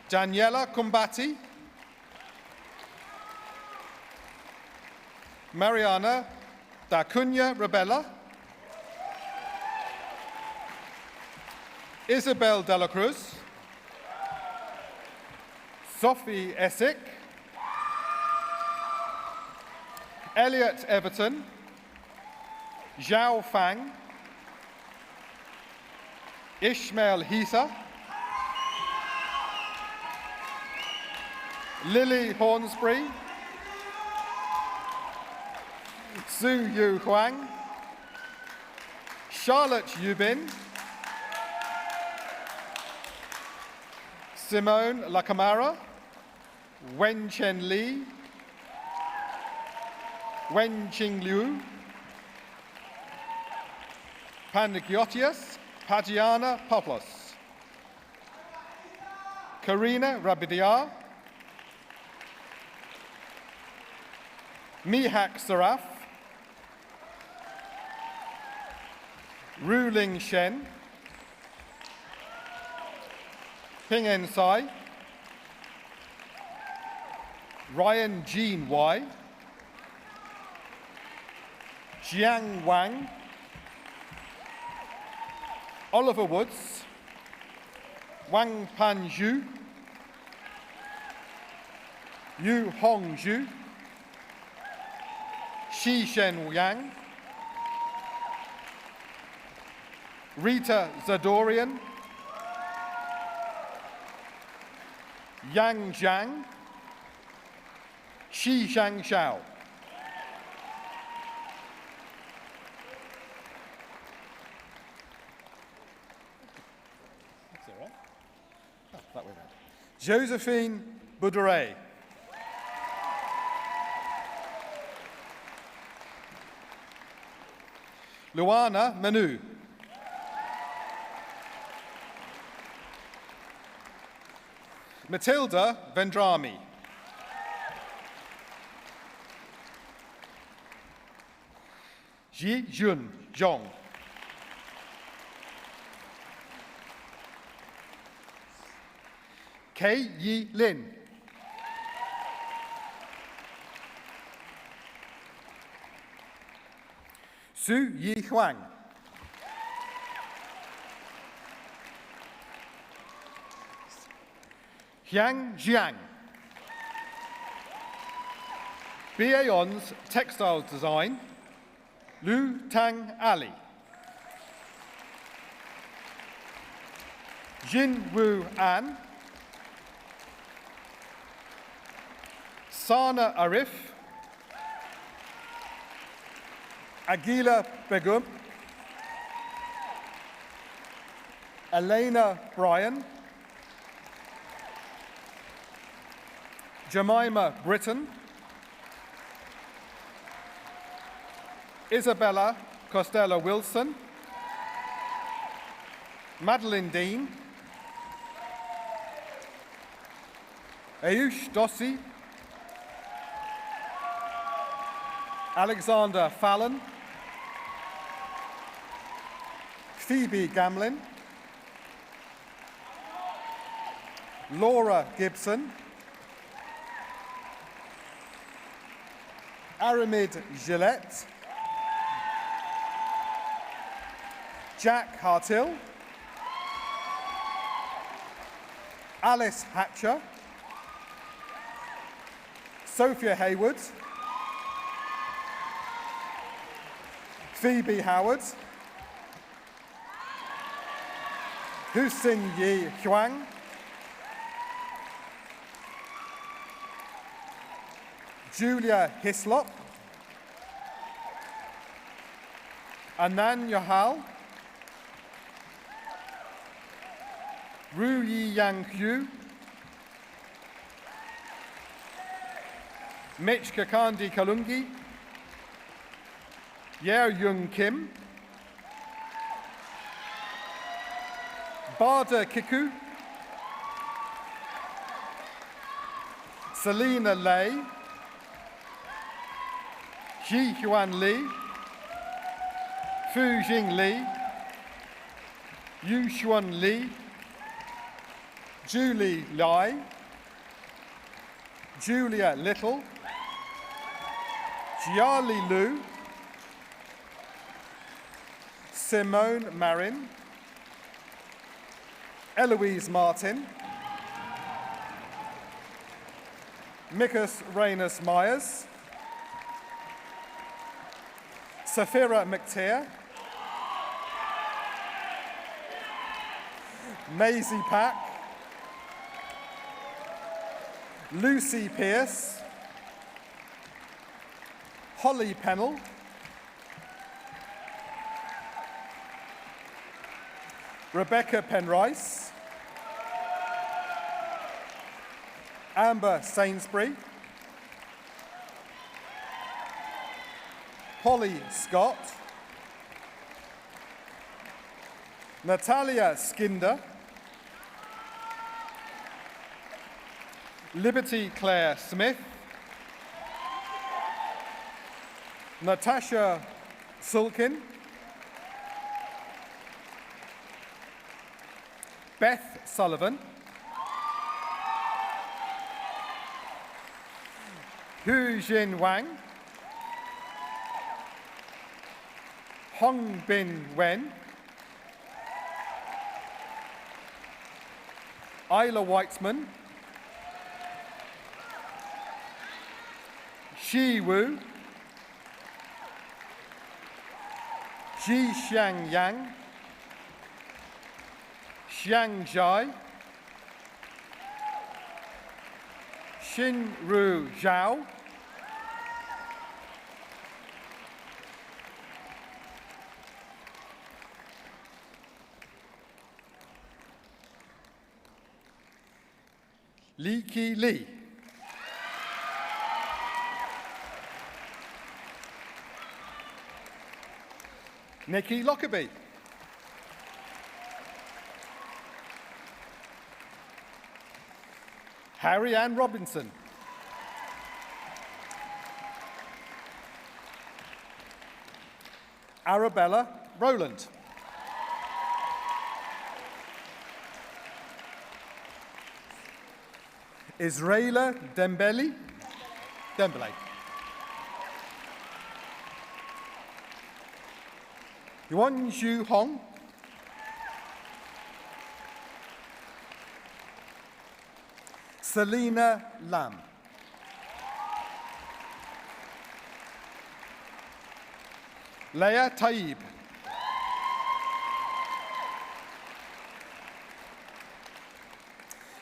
Daniela Kumbati. Mariana da Cunha Rebella. Isabel de la Cruz. Sophie Essick. Elliot Everton. Zhao Fang. Ishmael Hisa. Lily Hornsbury. Su Yu Huang. Charlotte Yubin. Simone Lacamara. Wen Chen Li. Wen Qing Liu. Panagiotis Pagiana Poplos. Karina Rabidiar. Mihak Saraf. Ruling Shen. Ping En Sai. Ryan Jean Y. Jiang Wang. Oliver Woods. Wang Pan Zhu. Yu Hong Zhu. Shi Shen Yang. Rita Zadorian. Yang Zhang. Shi Zhang Xiao. That's all right. Oh, that way around. Josephine Bouderet. Luana Manu. Matilda Vendrami. Ji Jun Zhong. Kei Yi Lin. Su Yi Huang. Yang Jiang. BA Hons Textiles Design. Lu Tang Ali. Jin Wu An. Sana Arif. Agila Begum. Elena Bryan. Jemima Britton. Isabella Costello Wilson. Madeline Dean. Ayush Dossi. Alexander Fallon. Phoebe Gamlin. Laura Gibson. Aramid Gillette. Jack Hartill. Alice Hatcher. Sophia Hayward. Phoebe Howard. Husin Yi Huang. Julia Hislop. Anan Yohal. Ru Yi Yang Hu. Mitch Kakandi Kalungi. Yer Yung Kim. Barda Kiku. Selena Lay. Ji-Huan Li, Fu-Jing Li, Yu-Xuan Li, Julie Lai, Julia Little, Jiali Lu, Simone Marin, Eloise Martin, Mikus Reynos Myers, Safira McTeer, Maisie Pack, Lucy Pierce, Holly Pennell, Rebecca Penrice, Amber Sainsbury, Polly Scott, Natalia Skinder, Liberty Claire Smith, Natasha Sulkin, Beth Sullivan, Hu Jin Wang, Hong Bin Wen, Isla Weitzman, Shi Wu, Ji Xiang Yang, Xiang Zhai, Xinru Zhao, Li Qi Li, Nikki Lockerbie, Harry Ann Robinson, Arabella Rowland, Israela Dembele, Yuan Xu Hong, Selena Lam, Leah Taib,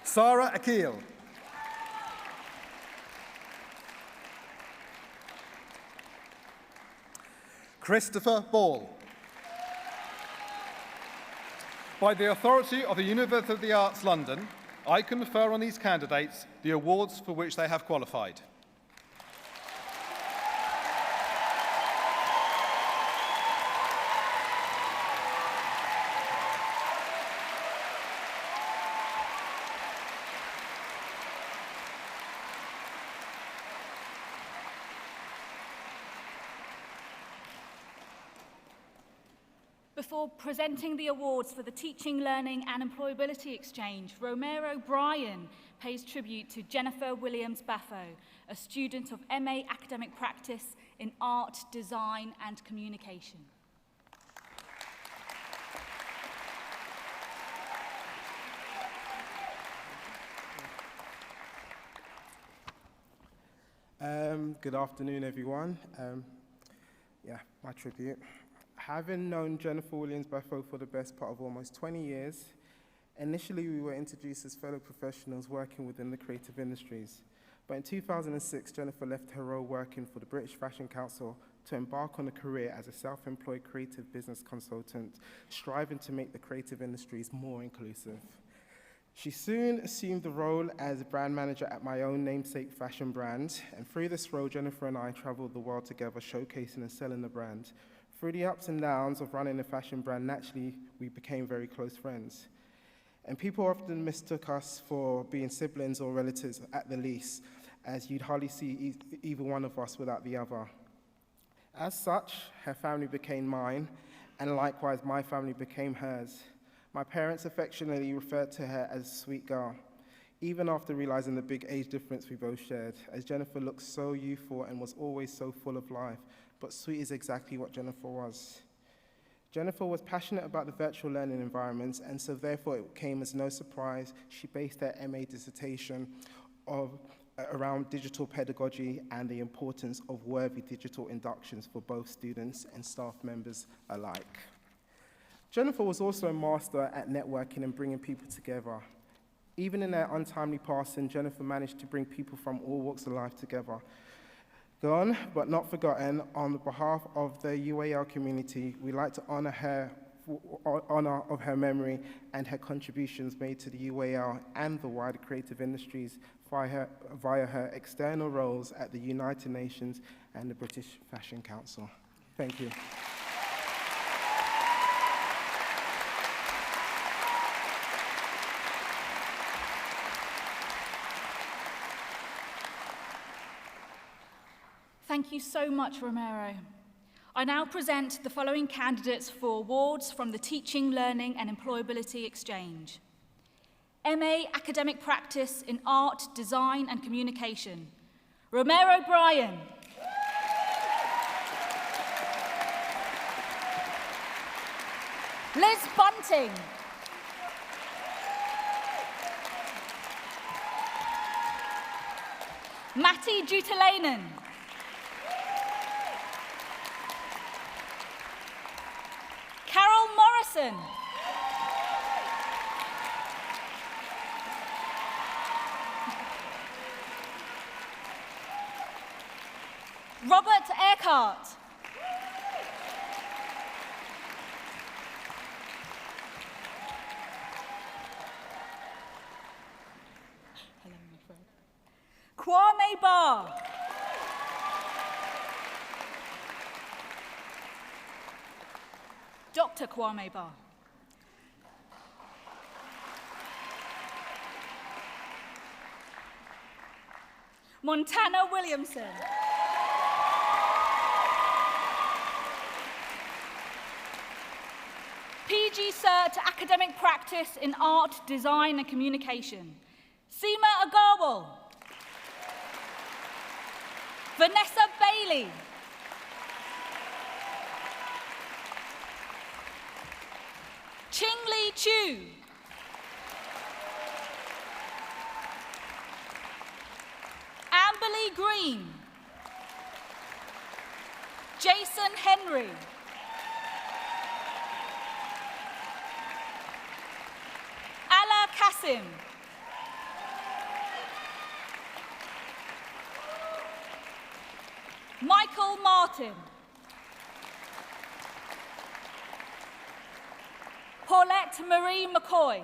Sarah Akil, Christopher Ball. By the authority of the University of the Arts London, I confer on these candidates the awards for which they have qualified. Before presenting the awards for the Teaching, Learning and Employability Exchange, Romero Bryan pays tribute to Jennifer Williams Baffo, a student of MA Academic Practice in Art, Design and Communication. Good afternoon, everyone. My tribute. Having known Jennifer Williams Baffo for the best part of almost 20 years, initially we were introduced as fellow professionals working within the creative industries. But in 2006, Jennifer left her role working for the British Fashion Council to embark on a career as a self-employed creative business consultant, striving to make the creative industries more inclusive. She soon assumed the role as a brand manager at my own namesake fashion brand, and through this role, Jennifer and I traveled the world together, showcasing and selling the brand. Through the ups and downs of running a fashion brand, naturally, we became very close friends. And people often mistook us for being siblings or relatives at the least, as you'd hardly see either one of us without the other. As such, her family became mine, and likewise my family became hers. My parents affectionately referred to her as Sweet Girl, even after realizing the big age difference we both shared, as Jennifer looked so youthful and was always so full of life, but sweet is exactly what Jennifer was. Jennifer was passionate about the virtual learning environments, and so therefore it came as no surprise she based her MA dissertation around digital pedagogy and the importance of worthy digital inductions for both students and staff members alike. Jennifer was also a master at networking and bringing people together. Even in her untimely passing, Jennifer managed to bring people from all walks of life together. Gone, but not forgotten, on behalf of the UAL community, we'd like to honor of her memory and her contributions made to the UAL and the wider creative industries via her external roles at the United Nations and the British Fashion Council. Thank you. Thank you so much, Romero. I now present the following candidates for awards from the Teaching, Learning and Employability Exchange. MA Academic Practice in Art, Design and Communication, Romero Brian. Liz Bunting. Matti Jutalainen. Carol Morrison. Robert Eckhardt. Hello, my friend. Kwame Barr. Dr. Kwame Barr. Montana Williamson. PG Cert Academic Practice in Art, Design and Communication, Seema Agarwal. Vanessa Bailey. Ching-Li Chu. Amberly Green. Jason Henry. Ala Kasim. Michael Martin. Paulette Marie McCoy.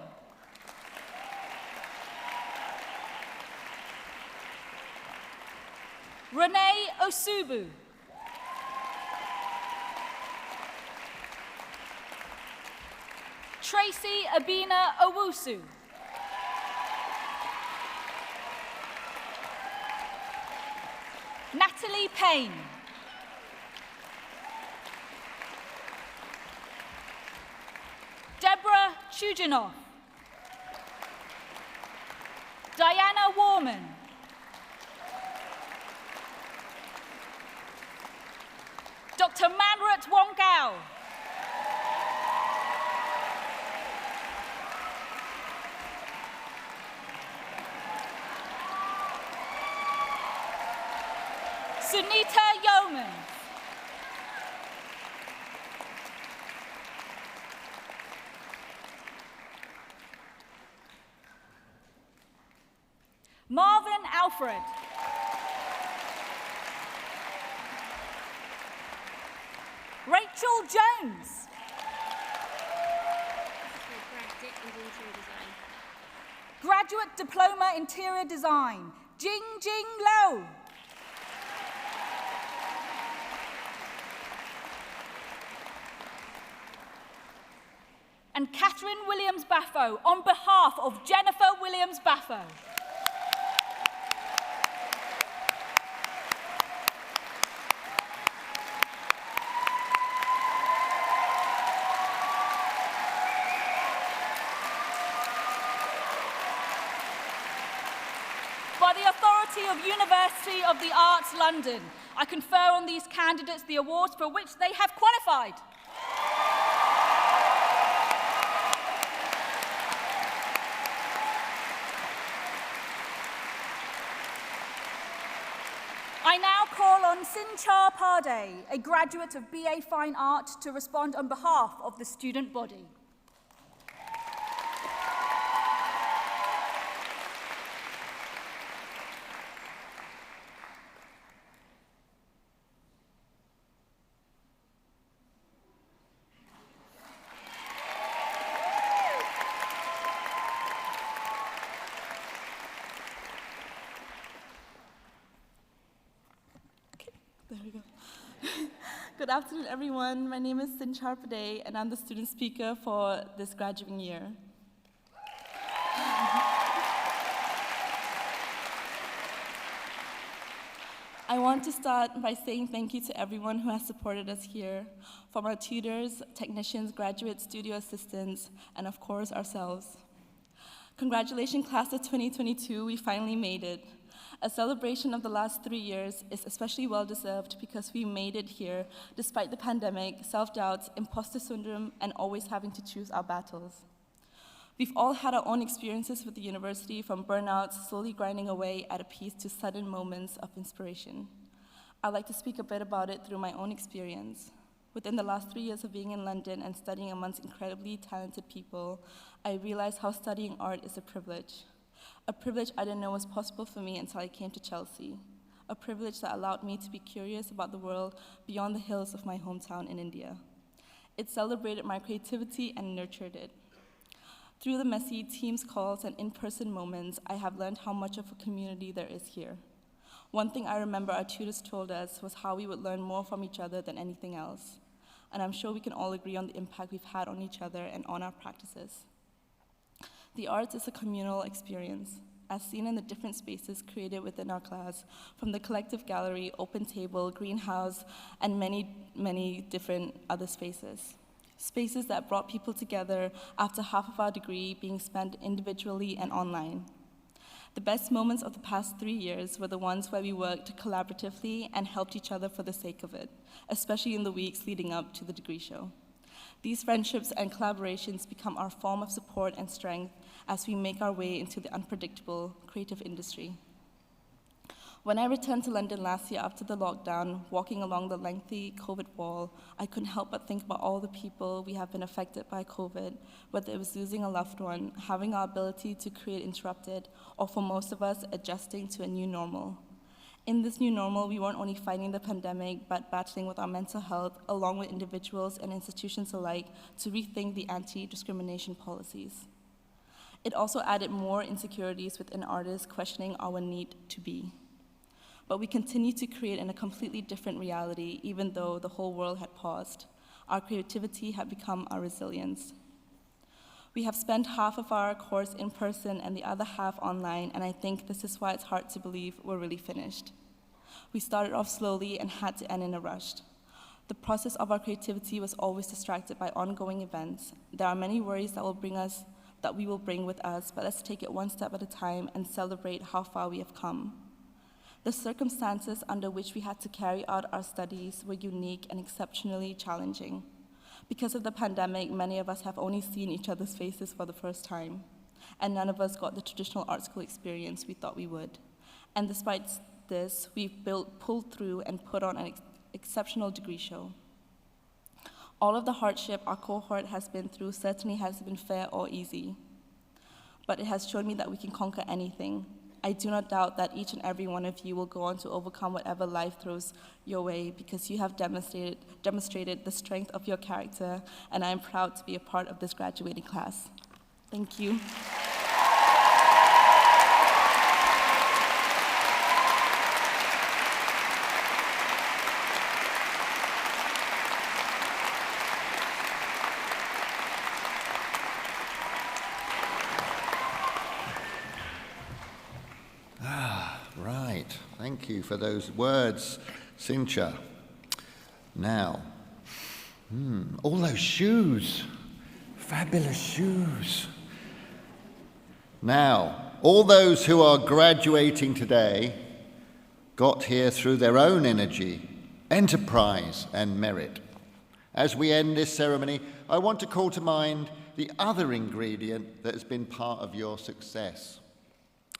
Renee Osubu. Tracy Abina Owusu. Natalie Payne. Deborah Chujinov. Diana Warman. Dr. Manrat Wongao. Sunita Yeoman. Marvin Alfred. Rachel Jones. Graduate Diploma Interior Design, Jing Jing Lo. And Catherine Williams-Baffo on behalf of Jennifer Williams-Baffo. faculty of University of the Arts, London. I confer on these candidates the awards for which they have qualified. I now call on Sinchar Pardey, a graduate of BA Fine Art, to respond on behalf of the student body. There we go. Good afternoon, everyone. My name is Sinchar Pardey, and I'm the student speaker for this graduating year. I want to start by saying thank you to everyone who has supported us here, from our tutors, technicians, graduate studio assistants, and of course, ourselves. Congratulations, class of 2022, we finally made it. A celebration of the last 3 years is especially well-deserved because we made it here despite the pandemic, self-doubts, imposter syndrome, and always having to choose our battles. We've all had our own experiences with the university, from burnouts, slowly grinding away at a piece, to sudden moments of inspiration. I'd like to speak a bit about it through my own experience. Within the last 3 years of being in London and studying amongst incredibly talented people, I realized how studying art is a privilege I didn't know was possible for me until I came to Chelsea, a privilege that allowed me to be curious about the world beyond the hills of my hometown in India. It celebrated my creativity and nurtured it. Through the messy Teams calls and in-person moments, I have learned how much of a community there is here. One thing I remember our tutors told us was how we would learn more from each other than anything else. And I'm sure we can all agree on the impact we've had on each other and on our practices. The arts is a communal experience, as seen in the different spaces created within our class, from the collective gallery, open table, greenhouse, and many different other spaces. Spaces that brought people together after half of our degree being spent individually and online. The best moments of the past 3 years were the ones where we worked collaboratively and helped each other for the sake of it, especially in the weeks leading up to the degree show. These friendships and collaborations become our form of support and strength as we make our way into the unpredictable creative industry. When I returned to London last year after the lockdown, walking along the lengthy COVID wall, I couldn't help but think about all the people we have been affected by COVID, whether it was losing a loved one, having our ability to create interrupted, or for most of us, adjusting to a new normal. In this new normal, we weren't only fighting the pandemic, but battling with our mental health, along with individuals and institutions alike, to rethink the anti-discrimination policies. It also added more insecurities within artists questioning our need to be. But we continue to create in a completely different reality, even though the whole world had paused. Our creativity had become our resilience. We have spent half of our course in person and the other half online, and I think this is why it's hard to believe we're really finished. We started off slowly and had to end in a rush. The process of our creativity was always distracted by ongoing events. There are many worries that we will bring with us, but let's take it one step at a time and celebrate how far we have come. The circumstances under which we had to carry out our studies were unique and exceptionally challenging. Because of the pandemic, many of us have only seen each other's faces for the first time, and none of us got the traditional art school experience we thought we would. And despite this, we've pulled through and put on an exceptional degree show. All of the hardship our cohort has been through certainly hasn't been fair or easy, but it has shown me that we can conquer anything. I do not doubt that each and every one of you will go on to overcome whatever life throws your way, because you have demonstrated the strength of your character, and I am proud to be a part of this graduating class. Thank you. Thank you for those words, Sincha. Now, all those shoes, fabulous shoes. Now, all those who are graduating today got here through their own energy, enterprise and merit. As we end this ceremony, I want to call to mind the other ingredient that has been part of your success.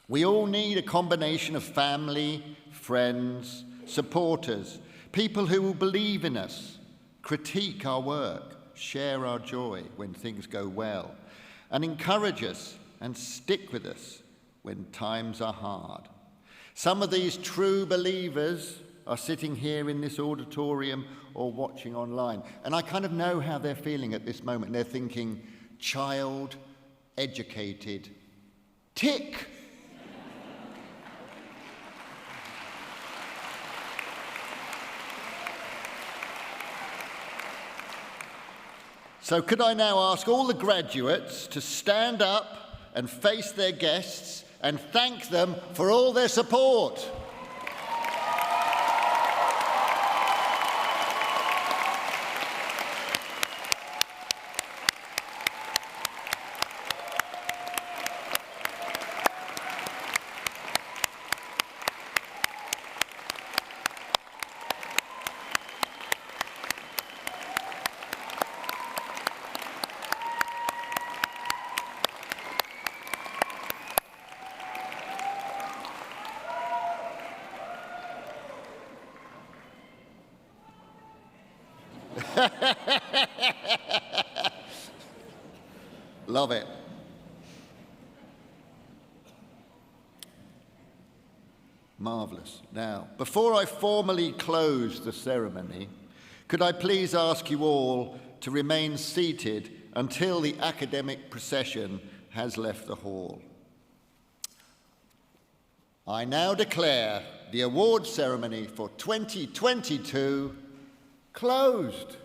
We all need a combination of family, friends, supporters, people who will believe in us, critique our work, share our joy when things go well, and encourage us and stick with us when times are hard. Some of these true believers are sitting here in this auditorium or watching online, and I kind of know how they're feeling at this moment. They're thinking, child, educated, tick. So could I now ask all the graduates to stand up and face their guests and thank them for all their support? Love it. Marvellous. Now, before I formally close the ceremony, could I please ask you all to remain seated until the academic procession has left the hall. I now declare the awards ceremony for 2022 closed.